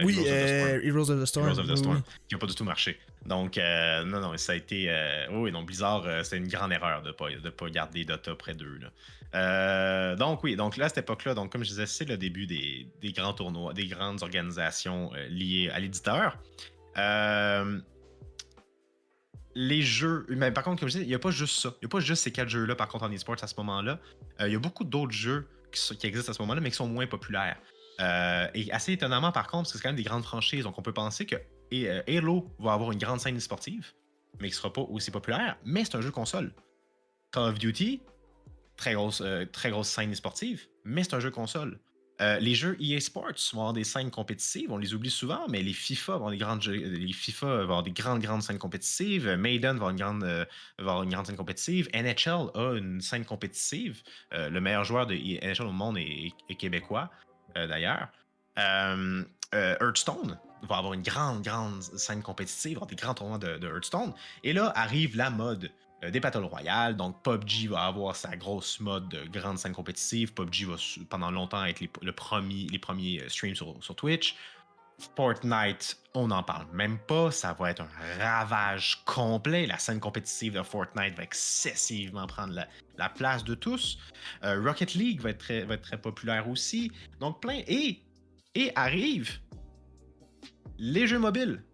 Oui, Heroes of the Storm. Heroes of the Storm, Oui. qui n'a pas du tout marché. Donc, non, ça a été. Oui, donc Blizzard, c'était une grande erreur de ne pas garder Dota près d'eux. Donc, oui, donc là, à cette époque-là, donc, comme je disais, c'est le début des grands tournois, des grandes organisations liées à l'éditeur. Les jeux, mais par contre, comme je disais, il n'y a pas juste ça. Il n'y a pas juste ces 4 jeux-là, par contre, en e-sport à ce moment-là. Il y a beaucoup d'autres jeux qui existent à ce moment-là, mais qui sont moins populaires. Et assez étonnamment, par contre, parce que c'est quand même des grandes franchises, donc on peut penser que Halo va avoir une grande scène sportive, mais qui ne sera pas aussi populaire, mais c'est un jeu console. Call of Duty, très grosse scène sportive, mais c'est un jeu console. Les jeux EA Sports vont avoir des scènes compétitives, on les oublie souvent, mais les FIFA vont avoir des grandes scènes compétitives. Maiden va avoir une grande scène compétitive. NHL a une scène compétitive. Le meilleur joueur de NHL au monde est québécois, d'ailleurs. Hearthstone va avoir une grande scène compétitive, avoir des grands tournois de Hearthstone. Et là arrive la mode des Battle Royale. Donc, PUBG va avoir sa grosse mode de grande scène compétitive. PUBG va pendant longtemps être les premiers streams sur Twitch. Fortnite, on n'en parle même pas. Ça va être un ravage complet. La scène compétitive de Fortnite va excessivement prendre la place de tous. Rocket League va être très populaire aussi. Donc, plein. Et arrivent les jeux mobiles.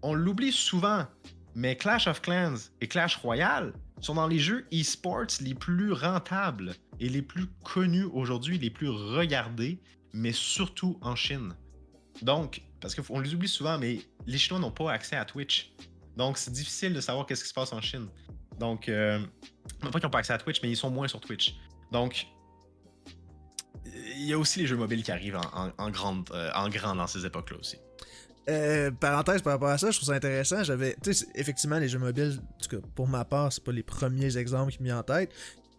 On l'oublie souvent. Mais Clash of Clans et Clash Royale sont dans les jeux e-sports les plus rentables et les plus connus aujourd'hui, les plus regardés, mais surtout en Chine. Donc, parce qu'on les oublie souvent, mais les Chinois n'ont pas accès à Twitch. Donc, c'est difficile de savoir qu'est-ce qui se passe en Chine. Donc, non pas qu'ils n'ont pas accès à Twitch, mais ils sont moins sur Twitch. Donc, il y a aussi les jeux mobiles qui arrivent en grand dans ces époques-là aussi. Parenthèse par rapport à ça, je trouve ça intéressant. Tu sais, effectivement, les jeux mobiles, en tout cas, pour ma part, c'est pas les premiers exemples qui me viennent en tête.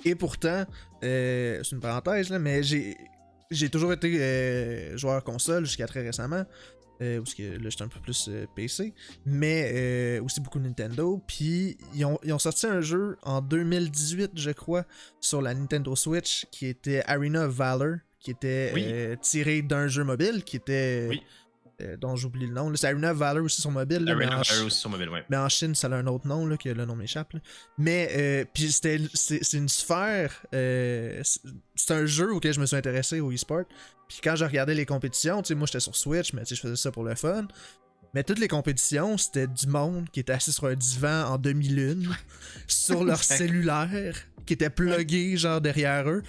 Et pourtant, c'est une parenthèse, là, mais j'ai toujours été joueur console jusqu'à très récemment. Parce que là, j'étais un peu plus PC. Mais aussi beaucoup Nintendo. Puis, ils ont sorti un jeu en 2018, je crois, sur la Nintendo Switch, qui était Arena of Valor, qui était tiré d'un jeu mobile, qui était... Oui. dont j'oublie le nom. Là, c'est Arena of Valor aussi sur mobile. Là, Arena of Valor aussi sur mobile, ouais. mais en Chine, ça a un autre nom, là, que le nom m'échappe. Là. Mais, puis c'est une sphère. C'est un jeu auquel je me suis intéressé au e-sport. Puis quand j'ai regardé les compétitions, tu sais, moi j'étais sur Switch, mais tu sais, je faisais ça pour le fun. Mais toutes les compétitions, c'était du monde qui était assis sur un divan en demi-lune, sur leur cellulaire, qui était plugué, genre, derrière eux.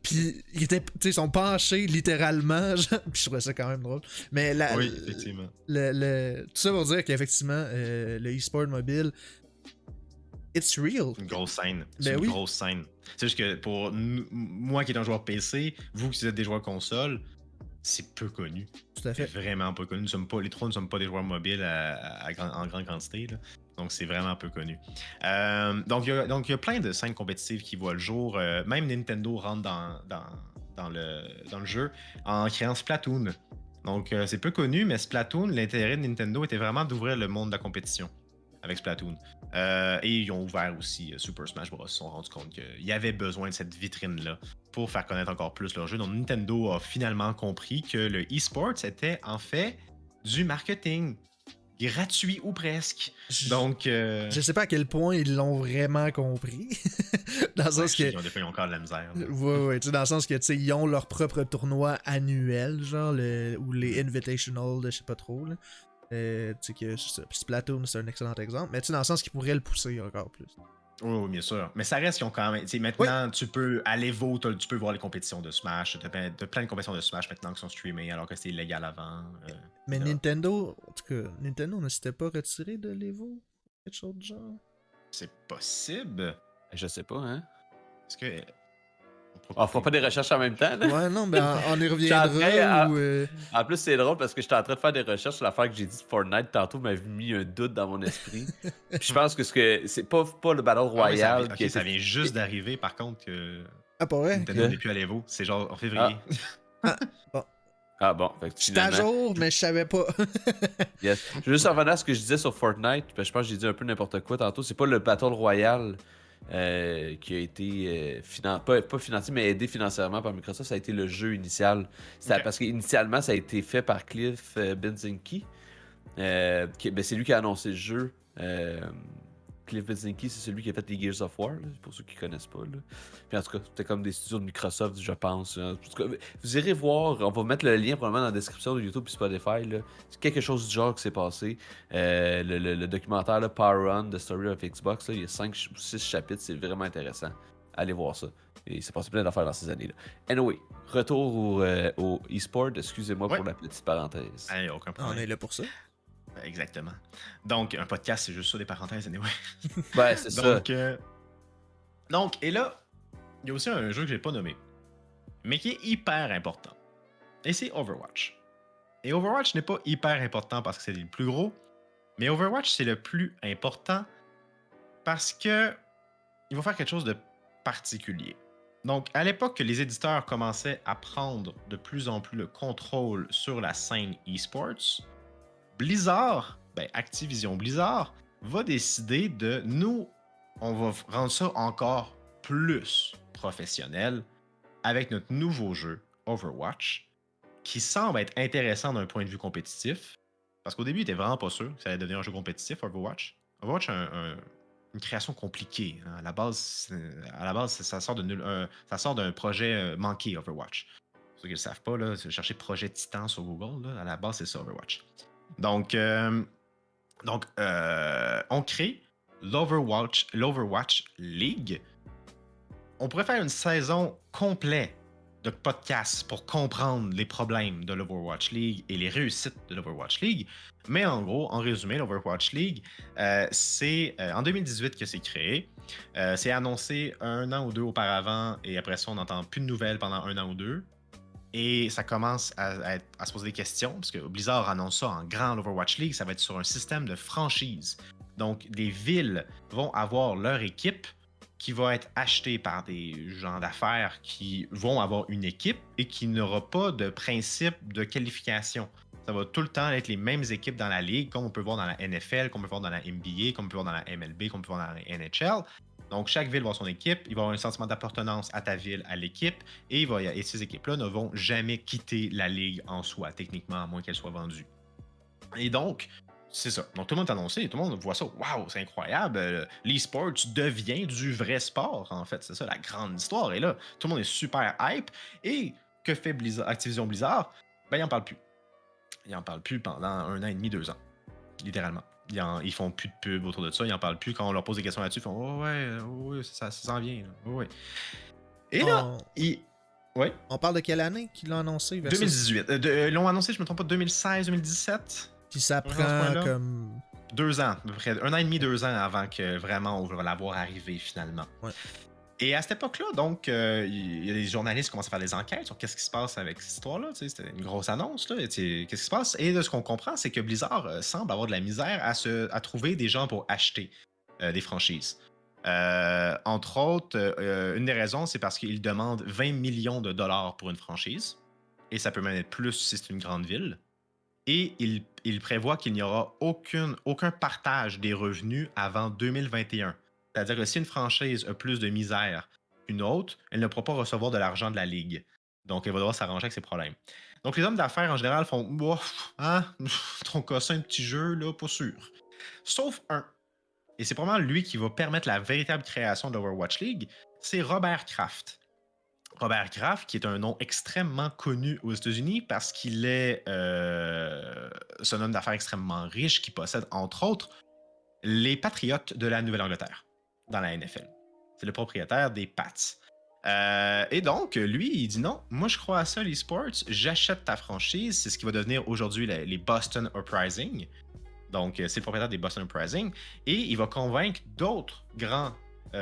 Puis ils sont penchés littéralement, genre, puis je trouvais ça quand même drôle. Mais oui, effectivement. Tout ça pour dire qu'effectivement, le e-sport mobile, it's real. Une grosse scène. Ben C'est oui. une grosse scène. C'est juste que pour moi qui est un joueur PC, vous qui êtes des joueurs console, c'est peu connu. Tout à fait. C'est vraiment peu connu. Les trois ne sommes pas des joueurs mobiles en grande quantité. Là. Donc, c'est vraiment peu connu. Donc, il y a plein de scènes compétitives qui voient le jour. Même Nintendo rentre dans le jeu en créant Splatoon. Donc, c'est peu connu, mais Splatoon, l'intérêt de Nintendo était vraiment d'ouvrir le monde de la compétition avec Splatoon. Et ils ont ouvert aussi Super Smash Bros. Ils se sont rendus compte qu'il y avait besoin de cette vitrine-là pour faire connaître encore plus leur jeu. Donc, Nintendo a finalement compris que le e-sport, c'était en fait du marketing. Gratuit ou presque. Donc. Je sais pas à quel point ils l'ont vraiment compris. Dans le sens que. Des fois, ils ont encore de la misère. Ouais, tu sais, dans le sens que, tu sais, ils ont leur propre tournoi annuel, genre, ou les Invitational, je sais pas trop, là. Tu sais que Splatoon, c'est un excellent exemple. Mais tu sais, dans le sens qu'ils pourraient le pousser encore plus. Oui, bien sûr. Mais ça reste qu'ils ont quand même. Maintenant, tu peux aller tu peux voir les compétitions de Smash. Tu as plein de compétitions de Smash maintenant qui sont streamées alors que c'était illégal avant. Mais Nintendo, en tout cas, Nintendo ne s'était pas retiré de l'Evo? Quelque chose de genre? C'est possible. Je sais pas, hein. Est-ce que. On fera pas des recherches en même temps, là. Ouais, non, mais on y reviendra. En plus, c'est drôle parce que j'étais en train de faire des recherches sur l'affaire que j'ai dit de Fortnite tantôt, m'avait mis un doute dans mon esprit. Puis je pense que c'est pas le Battle Royale qui ça vient juste d'arriver, par contre, que. Ah, pas vrai? Nintendo n'est plus à l'Evo. C'est genre en février. Bon. Ah bon, j'étais à jour, mais je savais pas. Yes. Je veux juste revenir à ce que je disais sur Fortnite, parce que je pense que j'ai dit un peu n'importe quoi tantôt. C'est pas le Battle Royale qui a été pas financé, mais aidé financièrement par Microsoft. Ça a été le jeu initial. Okay. Parce qu'initialement, ça a été fait par Cliff Benzinski. C'est lui qui a annoncé le jeu. Cliff Benzinski, c'est celui qui a fait les Gears of War, là, pour ceux qui connaissent pas. Là. Puis en tout cas, c'était comme des studios de Microsoft, je pense. En tout cas, vous irez voir, on va mettre le lien probablement dans la description de YouTube et Spotify. Là. C'est quelque chose du genre qui s'est passé. Le documentaire là, Power On, The Story of Xbox, là, il y a 5 ou 6 chapitres, c'est vraiment intéressant. Allez voir ça. Et il s'est passé plein d'affaires dans ces années-là. Anyway, retour au e-sport. Excusez-moi pour la petite parenthèse. Allez, aucun problème. On est là pour ça. Exactement. Donc, un podcast, c'est juste ça, des parenthèses, anyway. Ouais, c'est ça. Donc, et là, il y a aussi un jeu que j'ai pas nommé, mais qui est hyper important. Et c'est Overwatch. Et Overwatch n'est pas hyper important parce que c'est le plus gros, mais Overwatch, c'est le plus important parce que il va faire quelque chose de particulier. Donc, à l'époque que les éditeurs commençaient à prendre de plus en plus le contrôle sur la scène eSports, Blizzard, Activision Blizzard, va décider de on va rendre ça encore plus professionnel avec notre nouveau jeu Overwatch, qui semble être intéressant d'un point de vue compétitif, parce qu'au début, il était vraiment pas sûr que ça allait devenir un jeu compétitif, Overwatch. Overwatch a une création compliquée. Hein. À la base, ça sort d'un projet manqué, Overwatch. Pour ceux qui ne le savent pas, là, chercher projet Titan sur Google, là, à la base, c'est ça, Overwatch. Donc, on crée l'Overwatch League. On pourrait faire une saison complète de podcasts pour comprendre les problèmes de l'Overwatch League et les réussites de l'Overwatch League. Mais en gros, en résumé, l'Overwatch League, c'est en 2018 que c'est créé. C'est annoncé 1 an ou 2 auparavant et après ça, on n'entend plus de nouvelles pendant 1 an ou 2. Et ça commence à se poser des questions, parce que Blizzard annonce ça en grand, l'Overwatch League, ça va être sur un système de franchise. Donc, les villes vont avoir leur équipe qui va être achetée par des gens d'affaires qui vont avoir une équipe et qui n'aura pas de principe de qualification. Ça va tout le temps être les mêmes équipes dans la ligue, comme on peut voir dans la NFL, comme on peut voir dans la NBA, comme on peut voir dans la MLB, comme on peut voir dans la NHL. Donc, chaque ville va avoir son équipe, il va avoir un sentiment d'appartenance à ta ville, à l'équipe, et ces équipes-là ne vont jamais quitter la ligue en soi, techniquement, à moins qu'elle soit vendue. Et donc, c'est ça. Donc, tout le monde est annoncé, tout le monde voit ça. Waouh, c'est incroyable. L'e-sport devient du vrai sport, en fait. C'est ça la grande histoire. Et là, tout le monde est super hype. Et que fait Activision Blizzard? Ben, ils n'en parlent plus. Ils n'en parlent plus pendant 1 an et demi, 2 ans. Littéralement. Ils font plus de pub autour de ça. Ils n'en parlent plus. Quand on leur pose des questions là-dessus, ils font oh ouais, ça s'en vient. Là. Oh, ouais. Et là, ouais. On parle de quelle année qu'ils l'ont annoncé? 2018. Ils l'ont annoncé, je me trompe pas, 2016, 2017. Puis ça prend comme 2 ans, à peu près 1 an et demi, 2 ans avant que vraiment on va l'avoir arrivé finalement. Ouais. Et à cette époque-là, donc, il y a des journalistes qui commencent à faire des enquêtes sur qu'est-ce qui se passe avec cette histoire-là. C'était une grosse annonce. Là, qu'est-ce qui se passe? Et de ce qu'on comprend, c'est que Blizzard semble avoir de la misère à trouver des gens pour acheter des franchises. Entre autres, une des raisons, c'est parce qu'ils demandent 20 millions de dollars pour une franchise. Et ça peut même être plus si c'est une grande ville. Et il prévoit qu'il n'y aura aucun partage des revenus avant 2021. C'est-à-dire que si une franchise a plus de misère qu'une autre, elle ne pourra pas recevoir de l'argent de la ligue. Donc, elle va devoir s'arranger avec ses problèmes. Donc, les hommes d'affaires, en général, font ton casser un petit jeu, là, pas sûr. Sauf un. Et c'est probablement lui qui va permettre la véritable création de l'Overwatch League, c'est Robert Kraft. Robert Kraft, qui est un nom extrêmement connu aux États-Unis parce qu'il est c'est un homme d'affaires extrêmement riche qui possède, entre autres, les Patriotes de la Nouvelle-Angleterre dans la NFL. C'est le propriétaire des Pats. Et donc, lui, il dit non, moi je crois à ça, l'e-sports, j'achète ta franchise, c'est ce qui va devenir aujourd'hui les Boston Uprising. Donc, c'est le propriétaire des Boston Uprising. Et il va convaincre d'autres grands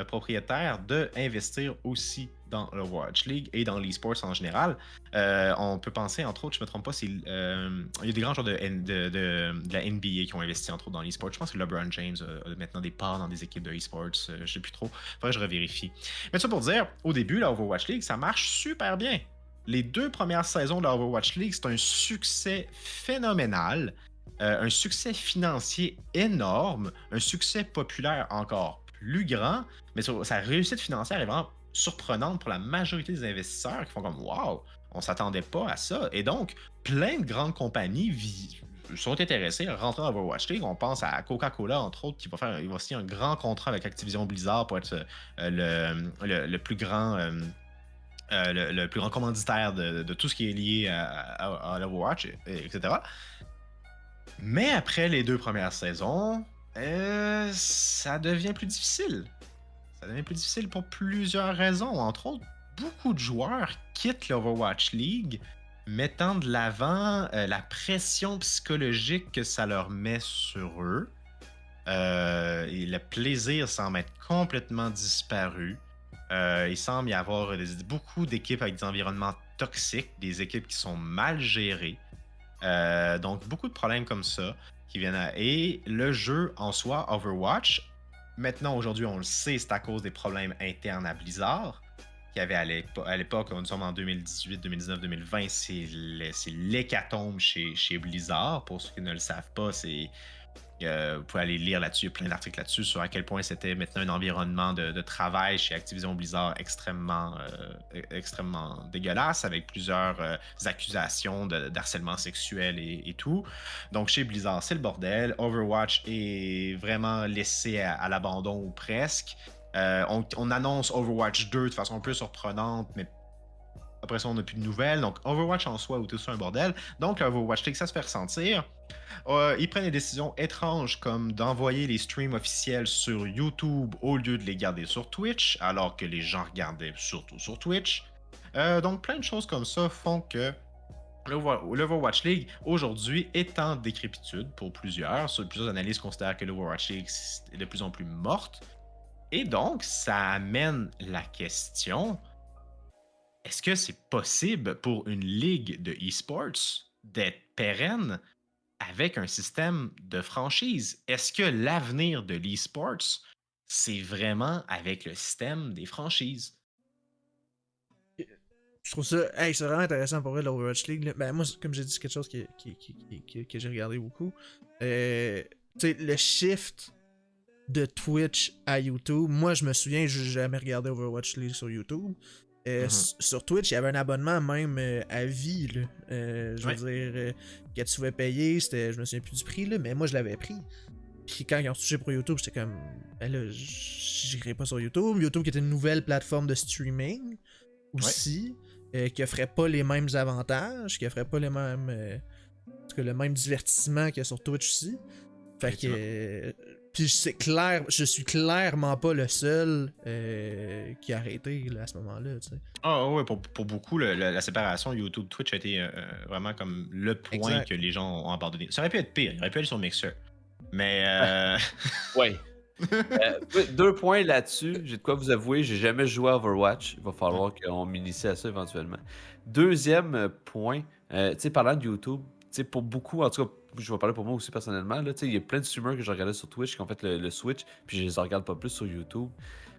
propriétaires d'investir aussi dans l'Overwatch League et dans l'e-sports en général. On peut penser, entre autres, je ne me trompe pas, il y a des grands joueurs de la NBA qui ont investi, entre autres, dans l'e-sports. Je pense que LeBron James a maintenant des parts dans des équipes de e-sports. Je ne sais plus trop. Faudrait que je revérifie. Mais ça pour dire, au début, la Overwatch League, ça marche super bien. Les 2 premières saisons de la Overwatch League, c'est un succès phénoménal. Un succès financier énorme, un succès populaire encore plus grand, mais sa réussite financière est vraiment surprenante pour la majorité des investisseurs qui font comme wow, on s'attendait pas à ça. Et donc, plein de grandes compagnies sont intéressées à rentrer dans Overwatch League. On pense à Coca-Cola, entre autres, qui va signer un grand contrat avec Activision Blizzard pour être le plus grand. Le plus grand commanditaire de tout ce qui est lié à l'Overwatch, etc. Mais après les 2 premières saisons, ça devient plus difficile. Ça devient plus difficile pour plusieurs raisons. Entre autres, beaucoup de joueurs quittent l'Overwatch League, mettant de l'avant la pression psychologique que ça leur met sur eux. Et le plaisir semble être complètement disparu. Il semble y avoir beaucoup d'équipes avec des environnements toxiques, des équipes qui sont mal gérées. Donc, beaucoup de problèmes comme ça qui viennent Et le jeu en soi, Overwatch, maintenant, aujourd'hui, on le sait, c'est à cause des problèmes internes à Blizzard, qu'il y avait à l'époque, nous sommes en 2018, 2019, 2020, c'est l'hécatombe chez Blizzard. Pour ceux qui ne le savent pas, vous pouvez aller lire là-dessus, il y a plein d'articles là-dessus sur à quel point c'était maintenant un environnement de travail chez Activision Blizzard extrêmement dégueulasse, avec plusieurs accusations d'harcèlement sexuel et tout. Donc chez Blizzard, c'est le bordel. Overwatch est vraiment laissé à l'abandon ou presque. On annonce Overwatch 2 de façon un peu surprenante, mais après ça, on n'a plus de nouvelles. Donc, Overwatch en soi, tout ça un bordel. Donc, Overwatch League, ça se fait ressentir. Ils prennent des décisions étranges comme d'envoyer les streams officiels sur YouTube au lieu de les garder sur Twitch, alors que les gens regardaient surtout sur Twitch. Donc, plein de choses comme ça font que l'Overwatch League, aujourd'hui, est en décrépitude pour plusieurs. Plusieurs analystes considèrent que l'Overwatch League est de plus en plus morte. Et donc, ça amène la question... Est-ce que c'est possible pour une ligue de e-sports d'être pérenne avec un système de franchise? Est-ce que l'avenir de l'e-sports, c'est vraiment avec le système des franchises? Je trouve ça, hey, c'est vraiment intéressant pour vrai, l'Overwatch League. Là. Ben, moi, comme j'ai dit, c'est quelque chose que j'ai regardé beaucoup. Tu sais, le shift de Twitch à YouTube, moi, je me souviens, j'ai jamais regardé Overwatch League sur YouTube. Sur Twitch, il y avait un abonnement même à vie. Là. Je veux dire, que tu pouvais payer, je me souviens plus du prix, là, mais moi, je l'avais pris. Puis quand ils ont touché pour YouTube, j'étais comme, ben là, j'irai pas sur YouTube. YouTube qui était une nouvelle plateforme de streaming aussi. Qui offrait pas les mêmes avantages, qui offrait pas les mêmes. En tout cas, le même divertissement qu'il y a sur Twitch aussi. Fait que. Puis c'est clair, je suis clairement pas le seul qui a arrêté là, à ce moment-là, tu sais. Ah ouais, pour beaucoup, la séparation YouTube-Twitch a été vraiment comme le point que les gens ont abandonné. Ça aurait pu être pire, il aurait pu aller sur Mixer. Mais. Ouais. 2 points là-dessus. J'ai de quoi vous avouer, j'ai jamais joué à Overwatch. Il va falloir qu'on m'initie à ça éventuellement. Deuxième point, tu sais, parlant de YouTube, tu sais, pour beaucoup, en tout cas, je vais parler pour moi aussi personnellement, là, tu sais, il y a plein de streamers que je regardais sur Twitch qui ont fait le switch, puis je les regarde pas plus sur YouTube.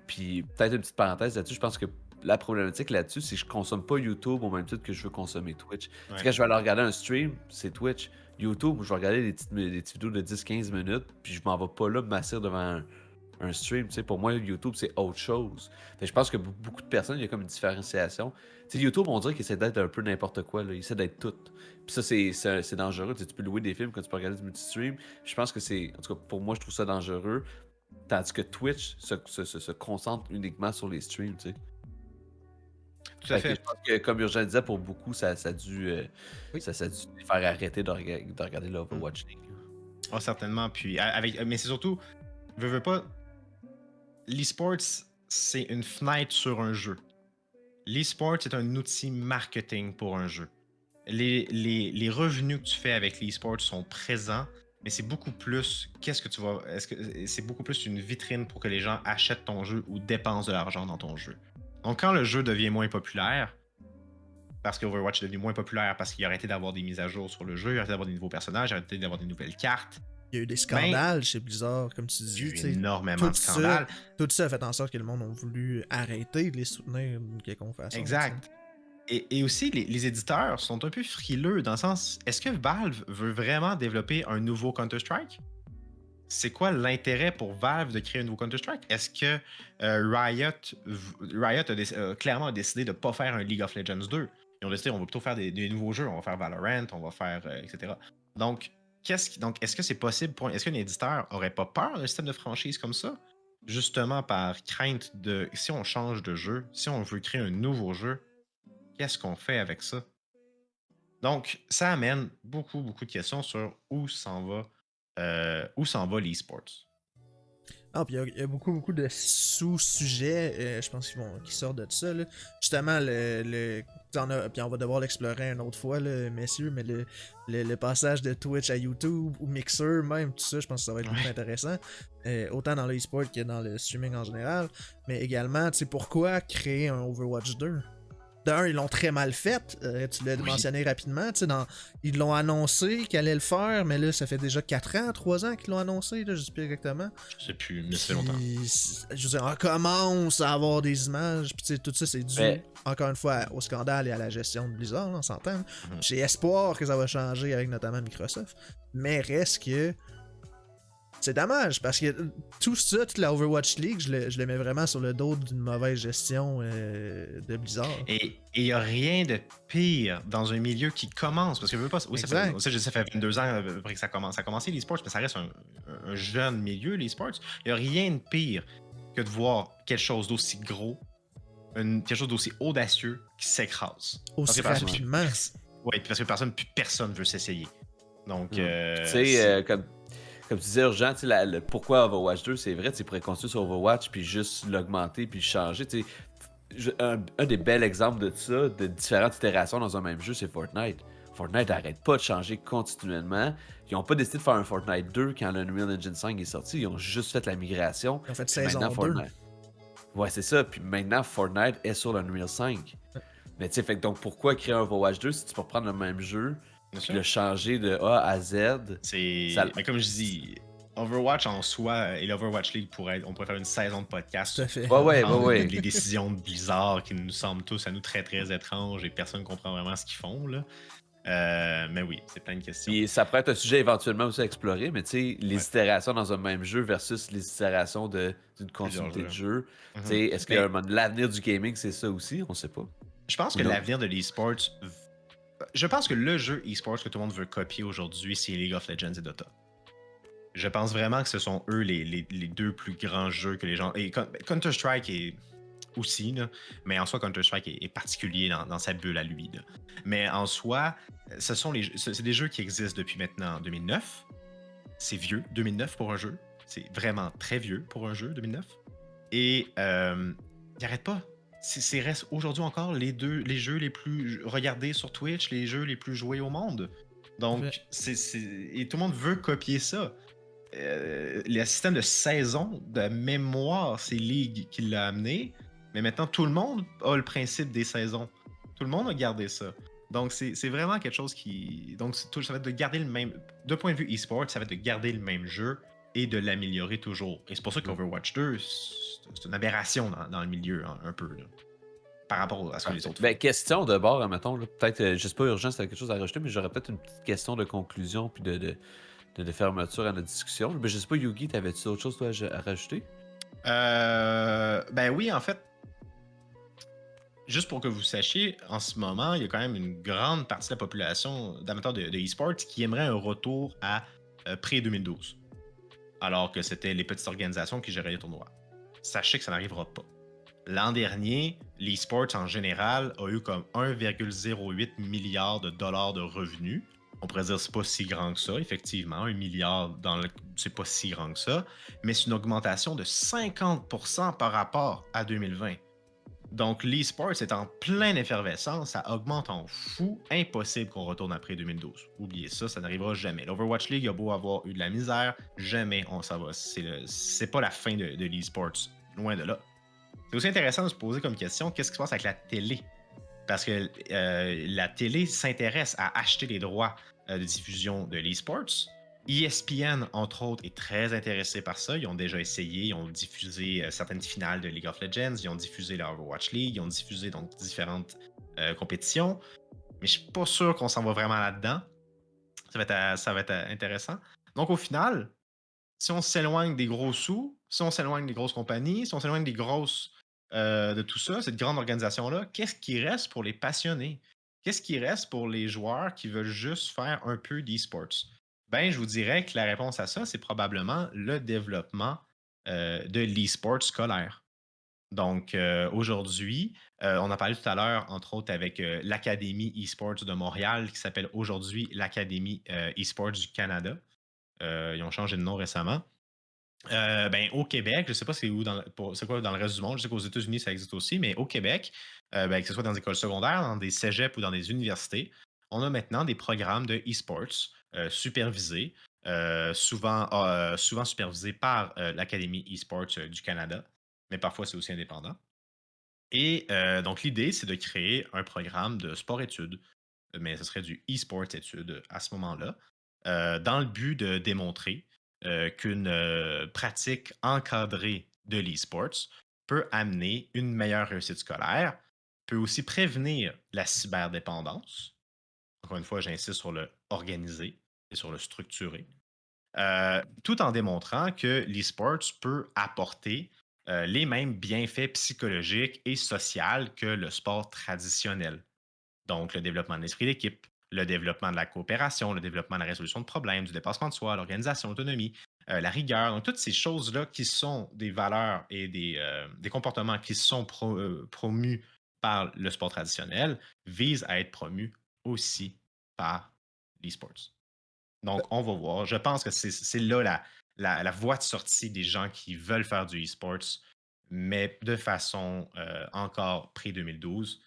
Puis peut-être une petite parenthèse là-dessus, je pense que la problématique là-dessus, c'est que je consomme pas YouTube au même titre que je veux consommer Twitch. Ouais. Quand je vais aller regarder un stream, c'est Twitch. YouTube, je vais regarder des petites vidéos de 10-15 minutes, puis je m'en vais pas là me masser devant un stream. Tu sais, pour moi, YouTube, c'est autre chose. Fait que je pense que beaucoup de personnes, il y a comme une différenciation. Tu sais, YouTube, on dirait qu'il essaie d'être un peu n'importe quoi. Là. Il essaie d'être tout. Puis ça, c'est dangereux. Tu sais, tu peux louer des films quand tu peux regarder du multi-stream. Je pense que c'est... En tout cas, pour moi, je trouve ça dangereux. Tandis que Twitch se concentre uniquement sur les streams, tu sais. Tout à fait. Je pense que, comme Urgent disait, pour beaucoup, ça a dû les faire arrêter de regarder l'Overwatch League. Ah, certainement. Puis, mais c'est surtout, veux pas, l'e-sports, c'est une fenêtre sur un jeu. L'e-sport, c'est un outil marketing pour un jeu. Les revenus que tu fais avec l'e-sport sont présents, mais c'est beaucoup plus c'est beaucoup plus une vitrine pour que les gens achètent ton jeu ou dépensent de l'argent dans ton jeu. Donc quand le jeu devient moins populaire, parce que Overwatch est devenu moins populaire parce qu'il a arrêté d'avoir des mises à jour sur le jeu, il a arrêté d'avoir des nouveaux personnages, il a arrêté d'avoir des nouvelles cartes. Il y a eu des scandales chez Blizzard, comme tu dis. Il y a eu énormément de scandales. Tout ça a fait en sorte que le monde a voulu arrêter de les soutenir d'une quelconque façon. Exact. Et aussi, les éditeurs sont un peu frileux dans le sens, est-ce que Valve veut vraiment développer un nouveau Counter-Strike? C'est quoi l'intérêt pour Valve de créer un nouveau Counter-Strike? Est-ce que Riot a clairement décidé de ne pas faire un League of Legends 2? Ils ont décidé, on va plutôt faire des nouveaux jeux, on va faire Valorant, on va faire, etc. Donc, est-ce que c'est possible est-ce qu'un éditeur aurait pas peur d'un système de franchise comme ça? Justement par crainte de, si on change de jeu, si on veut créer un nouveau jeu, qu'est-ce qu'on fait avec ça? Donc, ça amène beaucoup, beaucoup de questions sur où s'en va l'e-sports. Ah, puis il y a beaucoup, beaucoup de sous-sujets, je pense, qui sortent de ça. Là. Justement, puis on va devoir l'explorer une autre fois, là, messieurs, mais le passage de Twitch à YouTube ou Mixer, même, tout ça, je pense que ça va être beaucoup intéressant. Autant dans l'e-sport que dans le streaming en général. Mais également, tu sais, pourquoi créer un Overwatch 2? D'un, ils l'ont très mal fait, tu l'as mentionné rapidement, ils l'ont annoncé qu'ils allaient le faire, mais là, ça fait déjà 4 ans, 3 ans qu'ils l'ont annoncé, là, je sais plus exactement. Je sais plus, mais ça fait longtemps. Je veux dire, on commence à avoir des images, puis tout ça, c'est dû, encore une fois, au scandale et à la gestion de Blizzard, là, on s'entend. J'ai espoir que ça va changer avec notamment Microsoft, mais reste que c'est dommage, parce que tout ça, toute la Overwatch League, je le mets vraiment sur le dos d'une mauvaise gestion de Blizzard. Et il n'y a rien de pire dans un milieu qui commence, parce que oui, ça fait 22 ans après que ça a commencé l'e-sport, mais ça reste un jeune milieu, l'e-sport. Il n'y a rien de pire que de voir quelque chose d'aussi gros, quelque chose d'aussi audacieux qui s'écrase. Aussi rapidement. Oui, parce que personne veut s'essayer. Donc, tu sais, comme tu disais, Urgent, pourquoi Overwatch 2, c'est vrai, tu pourrais construire sur Overwatch puis juste l'augmenter puis le changer. Un des bels exemples de ça, de différentes itérations dans un même jeu, c'est Fortnite. Fortnite n'arrête pas de changer continuellement. Ils n'ont pas décidé de faire un Fortnite 2 quand l'Unreal Engine 5 est sorti. Ils ont juste fait la migration. Ils ont fait saison 2. Fortnite... Ouais, c'est ça. Puis maintenant, Fortnite est sur l'Unreal 5. Mais tu sais, donc pourquoi créer un Overwatch 2 si tu peux reprendre le même jeu puis le changer de A à Z? Mais comme je dis, Overwatch en soi et l'Overwatch League on pourrait faire une saison de podcast Tout à sur fait. Ouais, les décisions de Blizzard qui nous semblent tous à nous très très étranges et personne ne comprend vraiment ce qu'ils font là. Mais oui, c'est plein de questions. Puis ça pourrait être un sujet éventuellement aussi à explorer, mais tu sais, les Ouais. itérations dans un même jeu versus les itérations d'une Plusieurs continuité de jeux. jeu. Tu sais, est-ce que l'avenir du gaming, c'est ça aussi? On sait pas. Je pense que l'avenir de l'e-sport, je pense que le jeu e-sport que tout le monde veut copier aujourd'hui, c'est League of Legends et Dota. Je pense vraiment que ce sont eux les deux plus grands jeux que les gens... Et Counter-Strike est aussi, là, mais en soi, Counter-Strike est particulier dans sa bulle à lui. Là. Mais en soi, c'est des jeux qui existent depuis maintenant 2009. C'est vieux, 2009 pour un jeu. C'est vraiment très vieux pour un jeu, 2009. Et il n'arrête pas. C'est reste aujourd'hui encore les jeux les plus regardés sur Twitch, les jeux les plus joués au monde. Donc, et tout le monde veut copier ça. Le système de saison, de mémoire, c'est League qui l'a amené. Mais maintenant, tout le monde a le principe des saisons. Tout le monde a gardé ça. Donc, c'est vraiment quelque chose qui. Donc, ça va être de garder le même. De point de vue e-sport, ça va être de garder le même jeu et de l'améliorer toujours. Et c'est pour ça qu'Overwatch 2, c'est une aberration dans le milieu, un peu, là, par rapport à ce que les autres font. Ben, question de bord, admettons, peut-être, je sais pas urgent si t'as quelque chose à rajouter, mais j'aurais peut-être une petite question de conclusion puis de fermeture à notre discussion. Ben, je sais pas, Yugi, t'avais-tu autre chose toi, à rajouter? Ben oui, en fait, juste pour que vous sachiez, en ce moment, il y a quand même une grande partie de la population d'amateurs de e-sport qui aimerait un retour à pré-2012, alors que c'était les petites organisations qui géraient les tournois. Sachez que ça n'arrivera pas. L'an dernier, l'e-sport en général a eu comme 1,08 milliard de dollars de revenus. On pourrait dire que c'est pas si grand que ça, effectivement. 1 milliard, c'est pas si grand que ça. Mais c'est une augmentation de 50% par rapport à 2020. Donc, l'e-sport est en pleine effervescence, ça augmente en fou, impossible qu'on retourne après 2012. Oubliez ça, ça n'arrivera jamais. L'Overwatch League a beau avoir eu de la misère, jamais on s'en va. C'est pas la fin de l'e-sport, loin de là. C'est aussi intéressant de se poser comme question, qu'est-ce qui se passe avec la télé? Parce que la télé s'intéresse à acheter les droits de diffusion de l'e-sports. ESPN, entre autres, est très intéressé par ça. Ils ont déjà essayé, ils ont diffusé certaines finales de League of Legends, ils ont diffusé la Overwatch League, ils ont diffusé donc différentes compétitions. Mais je suis pas sûr qu'on s'en va vraiment là-dedans. Ça va être intéressant. Donc au final, si on s'éloigne des gros sous, si on s'éloigne des grosses compagnies, si on s'éloigne des grosses de tout ça, cette grande organisation-là, qu'est-ce qui reste pour les passionnés? Qu'est-ce qui reste pour les joueurs qui veulent juste faire un peu d'e-sports? Ben, je vous dirais que la réponse à ça, c'est probablement le développement de l'e-sport scolaire. Donc, aujourd'hui, on a parlé tout à l'heure, entre autres, avec l'Académie e-sports de Montréal, qui s'appelle aujourd'hui l'Académie e-sports du Canada. Ils ont changé de nom récemment. Ben, au Québec, je ne sais pas c'est quoi dans le reste du monde. Je sais qu'aux États-Unis, ça existe aussi, mais au Québec, ben, que ce soit dans des écoles secondaires, dans des cégeps ou dans des universités, on a maintenant des programmes de e-sports supervisés, souvent supervisés par l'Académie e-sports du Canada, mais parfois c'est aussi indépendant. Et donc, l'idée, c'est de créer un programme de sport-études, mais ce serait du e-sport études à ce moment-là, dans le but de démontrer qu'une pratique encadrée de l'e-sports peut amener une meilleure réussite scolaire, peut aussi prévenir la cyberdépendance. Encore une fois, j'insiste sur le organisé et sur le structuré. Tout en démontrant que l'e-sports peut apporter les mêmes bienfaits psychologiques et sociaux que le sport traditionnel. Donc, le développement de l'esprit d'équipe, le développement de la coopération, le développement de la résolution de problèmes, du dépassement de soi, l'organisation, l'autonomie, la rigueur. Donc, toutes ces choses-là qui sont des valeurs et des comportements qui sont promus par le sport traditionnel visent à être promus aussi par l'e-sports. Donc, on va voir. Je pense que c'est là la voie de sortie des gens qui veulent faire du e-sports, mais de façon encore pré-2012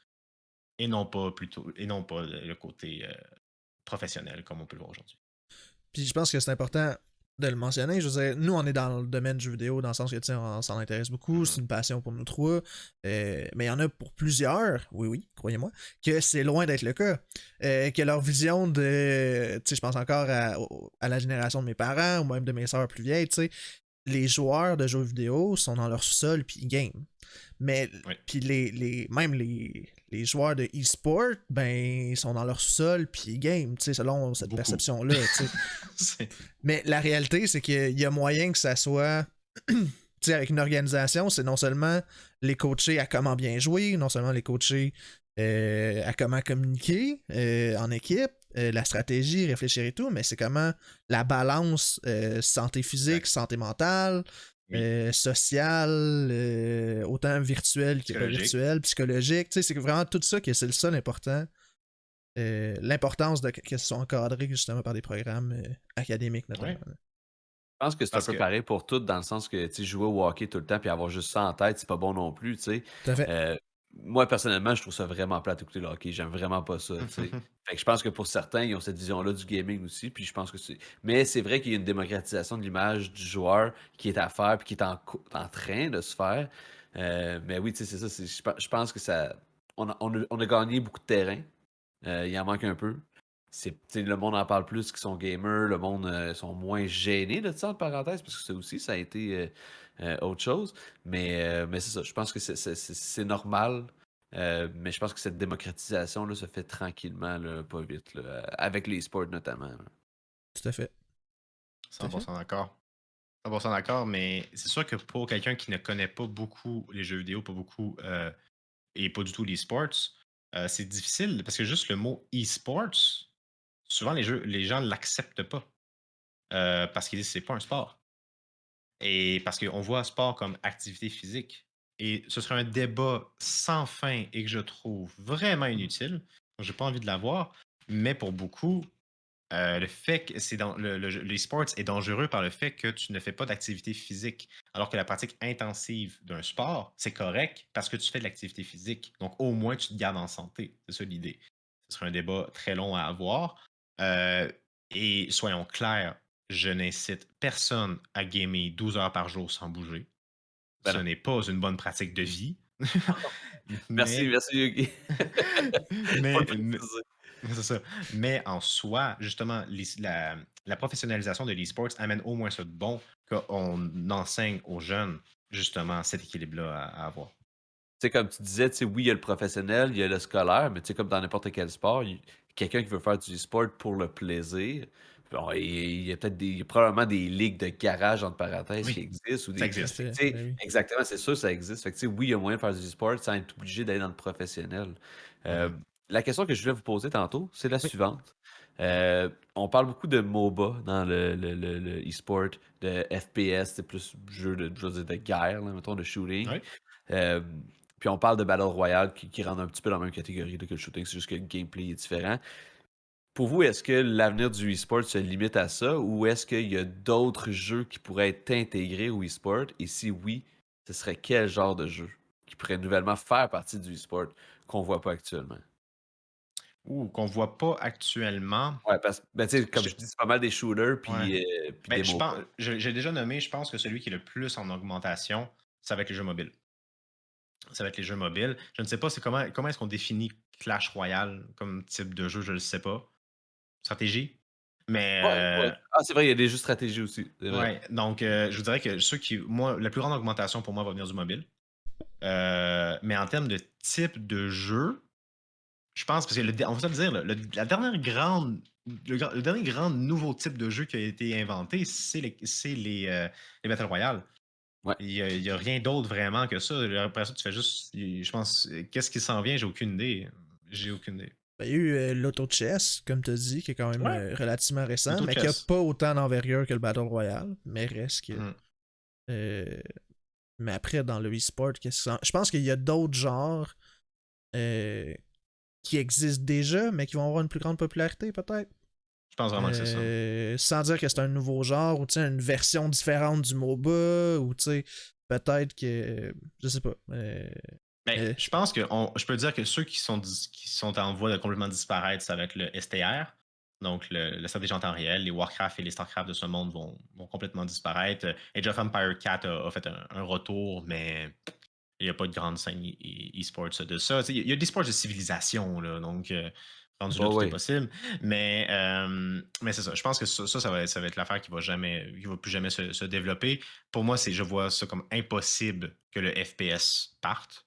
et non pas le côté professionnel comme on peut le voir aujourd'hui. Puis je pense que c'est important de le mentionner. Je veux dire, nous, on est dans le domaine du jeu vidéo, dans le sens que, tu sais, on s'en intéresse beaucoup, c'est une passion pour nous trois. Mais il y en a pour plusieurs, oui, croyez-moi, que c'est loin d'être le cas. Que leur vision de. Tu sais, je pense encore à la génération de mes parents, ou même de mes sœurs plus vieilles, tu sais. Les joueurs de jeux vidéo sont dans leur sol puis ils game. Mais Oui. puis même les joueurs de e-sport, ben ils sont dans leur sol puis ils game, tu sais, selon cette Beaucoup. perception-là. Tu sais. C'est- Mais la réalité, c'est qu'il y a moyen que ça soit. Tu sais, avec une organisation, c'est non seulement les coacher à comment bien jouer, non seulement les coacher à comment communiquer en équipe, la stratégie, réfléchir et tout, mais c'est comment la balance santé physique, santé mentale, Oui. sociale, autant virtuelle que pas Psychologique. virtuelle, psychologique. Tu sais, c'est vraiment tout ça que c'est le seul important. L'importance de que ce soit encadré justement par des programmes académiques notamment. Ouais. Je pense que c'est un Parce peu que. pareil pour tout, dans le sens que, tu sais, jouer au hockey tout le temps puis avoir juste ça en tête, c'est pas bon non plus, tu sais. Tout à fait. Moi, personnellement, je trouve ça vraiment plate d'écouter le hockey. J'aime vraiment pas ça, tu sais. Fait que je pense que pour certains, ils ont cette vision-là du gaming aussi, puis je pense que c'est... Mais c'est vrai qu'il y a une démocratisation de l'image du joueur qui est à faire puis qui est en train de se faire. Mais oui, tu sais, c'est ça. Je pense que ça... On a gagné beaucoup de terrain. Il en manque un peu. Le monde en parle plus qui sont gamers, le monde sont moins gênés de ça, en parenthèse, parce que ça aussi, ça a été autre chose. Mais c'est ça, je pense que c'est normal. Mais je pense que cette démocratisation là, se fait tranquillement, là, pas vite, là, avec les sports notamment, là. Tout à fait. Tout à fait. 100% d'accord. 100% d'accord, mais c'est sûr que pour quelqu'un qui ne connaît pas beaucoup les jeux vidéo, pas beaucoup, et pas du tout l'e-sports, c'est difficile parce que juste le mot e-sports, souvent les gens ne l'acceptent pas parce qu'ils disent que c'est pas un sport. Et parce qu'on voit sport comme activité physique. Et ce serait un débat sans fin et que je trouve vraiment inutile. J'ai pas envie de l'avoir. Mais pour beaucoup, le fait que c'est dans l'e-sports est dangereux par le fait que tu ne fais pas d'activité physique. Alors que la pratique intensive d'un sport, c'est correct parce que tu fais de l'activité physique. Donc au moins tu te gardes en santé. C'est ça l'idée. Ce serait un débat très long à avoir. Euh, et soyons clairs, je n'incite personne à gamer 12 heures par jour sans bouger. Ben Ce non. n'est pas une bonne pratique de vie. Merci, mais, merci, Yuki. Faut le mais, préciser. c'est ça. Mais en soi, justement, la professionnalisation de l'e-sports amène au moins ça de bon qu'on enseigne aux jeunes, justement, cet équilibre-là à avoir. Tu sais, comme tu disais, tu sais, oui, il y a le professionnel, il y a le scolaire, mais tu sais, comme dans n'importe quel sport, quelqu'un qui veut faire du sport pour le plaisir, bon, il y a peut-être il y a probablement des ligues de garage, entre parenthèses, qui Oui, existent, ou ça des, Tout à tu existe. fait. sais, Ben oui. exactement, c'est sûr, ça existe. Fait que, tu sais, oui, il y a moyen de faire du sport sans être obligé d'aller dans le professionnel. Euh, Mhm. la question que je voulais vous poser tantôt, c'est la Oui. suivante. On parle beaucoup de MOBA dans le e-sport, de FPS, c'est plus jeu de, je veux dire, de guerre, là, mettons, de shooting. Oui. Euh, puis on parle de Battle Royale qui rentre un petit peu dans la même catégorie là, que le shooting, c'est juste que le gameplay est différent. Pour vous, est-ce que l'avenir du e-sport se limite à ça ou est-ce qu'il y a d'autres jeux qui pourraient être intégrés au e-sport? Et si oui, ce serait quel genre de jeu qui pourrait nouvellement faire partie du e-sport qu'on voit pas actuellement? Ou qu'on voit pas actuellement. Ouais, parce que, ben, tu sais, comme Je- je dis, c'est pas mal des shooters ouais. puis Ben, des MOBA. j'ai déjà nommé, je pense que celui qui est le plus en augmentation, ça va être les jeux mobiles. Ça va être les jeux mobiles. Je ne sais pas, c'est comment est-ce qu'on définit Clash Royale comme type de jeu, je ne le sais pas. Stratégie. Mais Ouais, ouais. Ah, c'est vrai, il y a des jeux de stratégie aussi. C'est vrai. ouais, donc je vous dirais que moi, la plus grande augmentation pour moi va venir du mobile. Mais en termes de type de jeu, je pense, parce que on va se le dire, là, la dernière grande, le dernier grand nouveau type de jeu qui a été inventé, c'est les Battle Royale. Ouais. Il y a rien d'autre vraiment que ça. Après ça, tu fais juste. Je pense. Qu'est-ce qui s'en vient? J'ai aucune idée. J'ai aucune idée. Ben, il y a eu l'Auto Chess, comme tu as dit, qui est quand même Ouais. relativement récent, Auto mais qui a chess. pas autant d'envergure que le Battle Royale, mais reste que. Mhm. euh, mais après, dans le e-sport, je pense qu'il y a d'autres genres euh, qui existent déjà, mais qui vont avoir une plus grande popularité, peut-être. Je pense vraiment que c'est ça. Sans dire que c'est un nouveau genre, ou une version différente du MOBA, ou peut-être que. Je sais pas. Mais je pense que je peux dire que ceux qui sont en voie de complètement disparaître, ça va être le STR. Donc, le stratégie en temps réel, les Warcraft et les Starcraft de ce monde vont complètement disparaître. Age of Empire 4 a fait un retour, mais il n'y a pas de grande scène e-sports de ça. Il y a des sports de civilisation, là, donc rendu là, Ouais, tout est ouais. possible. Mais c'est ça. Je pense que ça va être l'affaire qui va plus jamais se développer. Pour moi, je vois ça comme impossible que le FPS parte.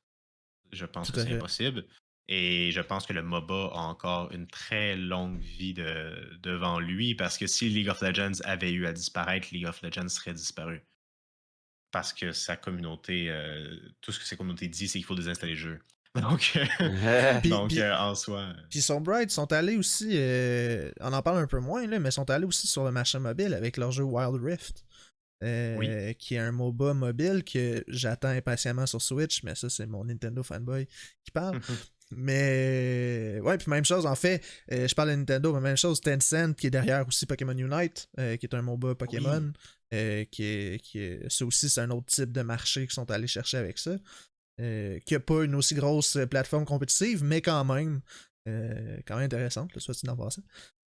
Je pense Tout que à c'est fait. impossible. Et je pense que le MOBA a encore une très longue vie devant lui parce que si League of Legends avait eu à disparaître, League of Legends serait disparu. Parce que sa communauté, tout ce que sa communauté dit, c'est qu'il faut désinstaller le jeu. Donc, Puis, donc puis, en soi. puis Bright sont allés aussi, on en parle un peu moins, là, mais sont allés aussi sur le marché mobile avec leur jeu Wild Rift. Oui. Qui est un MOBA mobile que j'attends impatiemment sur Switch, mais ça, c'est mon Nintendo fanboy qui parle. Mais ouais, puis même chose, en fait, je parle de Nintendo, mais même chose, Tencent qui est derrière aussi Pokémon Unite, qui est un MOBA Pokémon, Oui. ça aussi, c'est un autre type de marché qu'ils sont allés chercher avec ça. Qui n'a pas une aussi grosse plateforme compétitive, mais quand même intéressante, soit dit en passant.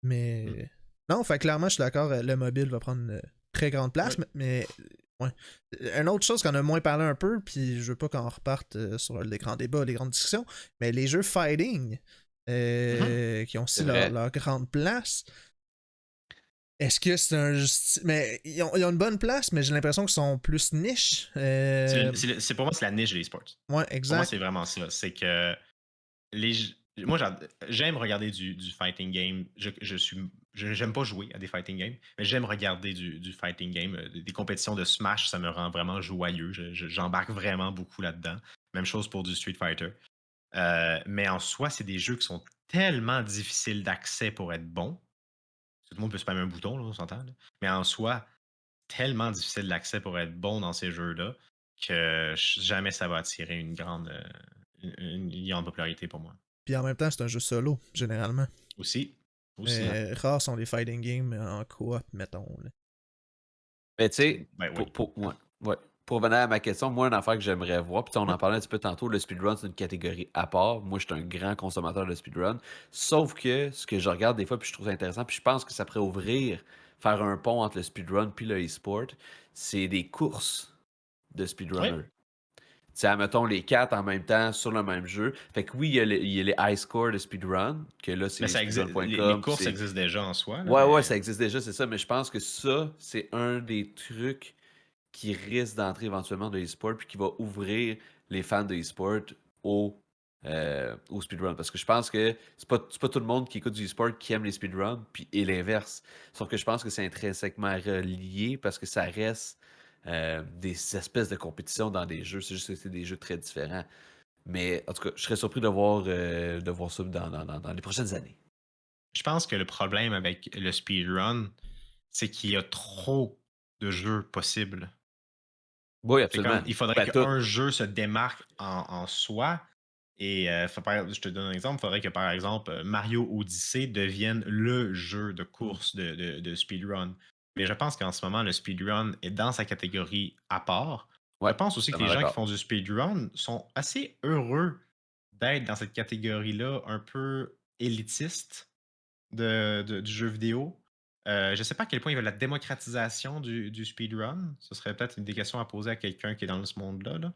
Mais non, fait clairement, je suis d'accord, le mobile va prendre une très grande place, Oui. mais ouais. Une autre chose qu'on a moins parlé un peu, puis je veux pas qu'on reparte sur les grands débats, les grandes discussions, mais les jeux fighting, qui ont aussi C'est vrai. leur grande place. Est-ce que c'est un. Mais ils ont une bonne place, mais j'ai l'impression qu'ils sont plus niche. Pour moi, c'est la niche des sports. Ouais, Pour moi, exact. c'est vraiment ça. C'est que moi, j'aime regarder du fighting game. J'aime pas jouer à des fighting games, mais j'aime regarder du fighting game. Des compétitions de Smash, ça me rend vraiment joyeux. J'embarque vraiment beaucoup là-dedans. Même chose pour du Street Fighter. Mais en soi, c'est des jeux qui sont tellement difficiles d'accès pour être bons. Tout le monde peut se spammer un bouton, là, on s'entend. Là. Mais en soi, tellement difficile d'accès pour être bon dans ces jeux-là que jamais ça va attirer une grande popularité pour moi. Puis en même temps, c'est un jeu solo, généralement. Aussi. Aussi. Rares sont les fighting games en coop, mettons. Là. Mais tu sais, Ben oui. ouais. Pour revenir à ma question, moi, une affaire que j'aimerais voir, puis on en parlait un petit peu tantôt, le speedrun, c'est une catégorie à part. Moi, je suis un grand consommateur de speedrun. Sauf que ce que je regarde des fois, puis je trouve ça intéressant, puis je pense que ça pourrait ouvrir, faire un pont entre le speedrun puis le e-sport, c'est des courses de Oui. speedrunners. Tu sais, mettons les quatre en même temps sur le même jeu. Fait que oui, il y a les high scores de speedrun, que là, Mais c'est ça existe. Les speedrun.com, puis courses c'est existent déjà en soi, là, ouais, ouais, mais ça existe déjà, c'est ça, mais je pense que ça, c'est un des trucs qui risque d'entrer éventuellement de e-sport puis qui va ouvrir les fans de e-sport au speedrun. Parce que je pense que c'est pas tout le monde qui écoute du e-sport qui aime les speedruns, puis et l'inverse. Sauf que je pense que c'est intrinsèquement relié parce que ça reste des espèces de compétitions dans des jeux. C'est juste que c'est des jeux très différents. Mais en tout cas, je serais surpris de voir ça dans les prochaines années. je pense que le problème avec le speedrun, c'est qu'il y a trop de jeux possibles. Oui, C'est comme, absolument. il faudrait Ben, tout. qu'un jeu se démarque en soi. Et je te donne un exemple. Il faudrait que, par exemple, Mario Odyssey devienne le jeu de course de speedrun. Mais je pense qu'en ce moment, le speedrun est dans sa catégorie à part. Je Ouais, pense aussi que les totalement gens qui d'accord. font du speedrun sont assez heureux d'être dans cette catégorie-là un peu élitiste du jeu vidéo. Je ne sais pas à quel point il y a la démocratisation du speedrun. Ce serait peut-être une des questions à poser à quelqu'un qui est dans ce monde-là. Là.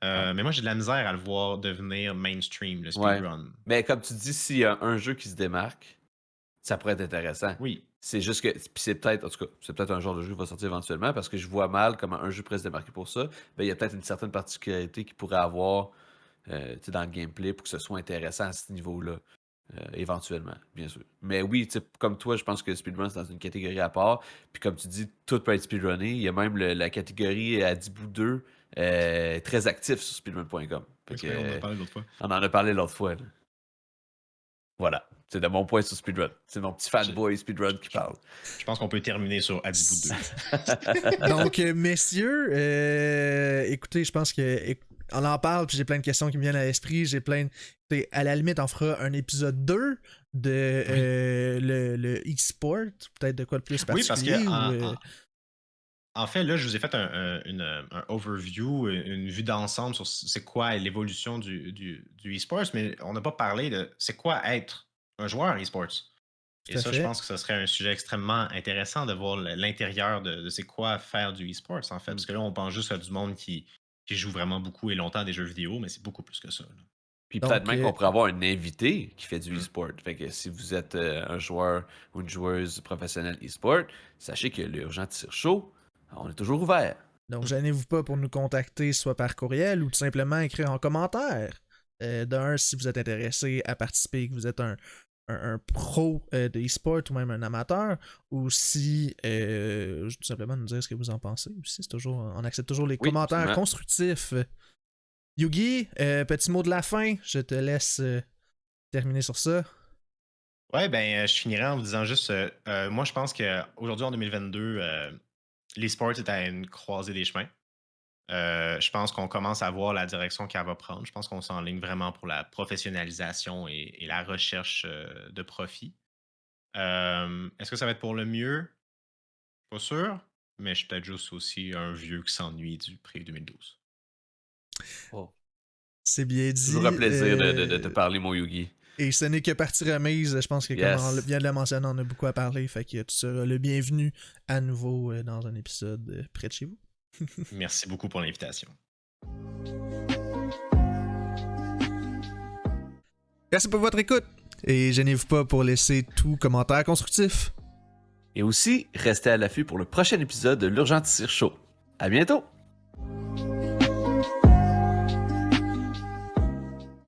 Ouais. Mais moi, j'ai de la misère à le voir devenir mainstream, le Ouais. speedrun. Mais comme tu dis, s'il y a un jeu qui se démarque, ça pourrait être intéressant. Oui. C'est juste que, puis c'est peut-être, en tout cas, c'est peut-être un genre de jeu qui va sortir éventuellement parce que je vois mal comment un jeu pourrait se démarquer pour ça. Ben, il y a peut-être une certaine particularité qu'il pourrait avoir tu sais, dans le gameplay pour que ce soit intéressant à ce niveau-là, éventuellement, bien sûr. Mais oui, tu sais, comme toi, je pense que speedrun, c'est dans une catégorie à part. Puis comme tu dis, tout peut être speedrunné. Il y a même la catégorie à 10 bouts 2 très actif sur speedrun.com. Fait Oui, que, c'est vrai, on en a parlé l'autre fois. on en a parlé l'autre fois, là. Voilà. C'est de mon point sur speedrun. C'est mon petit Je, fanboy speedrun qui je- parle. je pense qu'on peut terminer sur Adibout 2. Donc, messieurs, écoutez, je pense que on en parle, puis j'ai plein de questions qui me viennent à l'esprit. J'ai plein à la limite, on fera un épisode 2 de Oui. le e-sport, peut-être de quoi de plus Oui, parce que particulier. en fait, là, je vous ai fait un overview, une vue d'ensemble sur c'est quoi l'évolution du e-sports, mais on n'a pas parlé de c'est quoi être un joueur e-sports. Et à ça, je fait. pense que ce serait un sujet extrêmement intéressant de voir l'intérieur de c'est quoi faire du e-sports, en fait. Parce que là, on pense juste à du monde qui joue vraiment beaucoup et longtemps à des jeux vidéo, mais c'est beaucoup plus que ça, là. Puis peut-être Donc, même qu'on pourrait avoir un invité qui fait du Mm. e-sport. Fait que si vous êtes un joueur ou une joueuse professionnelle e-sport, sachez que l'urgent tire chaud, on est toujours ouvert. donc, gênez-vous pas pour nous contacter, soit par courriel ou tout simplement écrire en commentaire. D'un, si vous êtes intéressé à participer, que vous êtes un pro de e-sport ou même un amateur, ou si tout simplement nous dire ce que vous en pensez aussi. On accepte toujours les Oui, commentaires absolument. constructifs. Yugi, petit mot de la fin, je te laisse terminer sur ça. Ouais, ben, je finirai en vous disant juste, moi, je pense qu'aujourd'hui, en 2022, l'e-sport est à une croisée des chemins. Je pense qu'on commence à voir la direction qu'elle va prendre. Je pense qu'on s'enligne vraiment pour la professionnalisation et la recherche de profit. Est-ce que ça va être pour le mieux? Pas sûr, mais je suis peut-être juste aussi un vieux qui s'ennuie du pré-2012. Oh. C'est bien Toujours un dit. plaisir de te parler, mon Yugi. Et ce n'est que partie remise. Je pense que, comme on Yes. vient de le mentionner, on a beaucoup à parler. Fait que tu seras le bienvenu à nouveau dans un épisode près de chez vous. Merci beaucoup pour l'invitation. Merci pour votre écoute. Et gênez-vous pas pour laisser tout commentaire constructif. Et aussi, restez à l'affût pour le prochain épisode de l'Urgent Tire Chaud. À bientôt!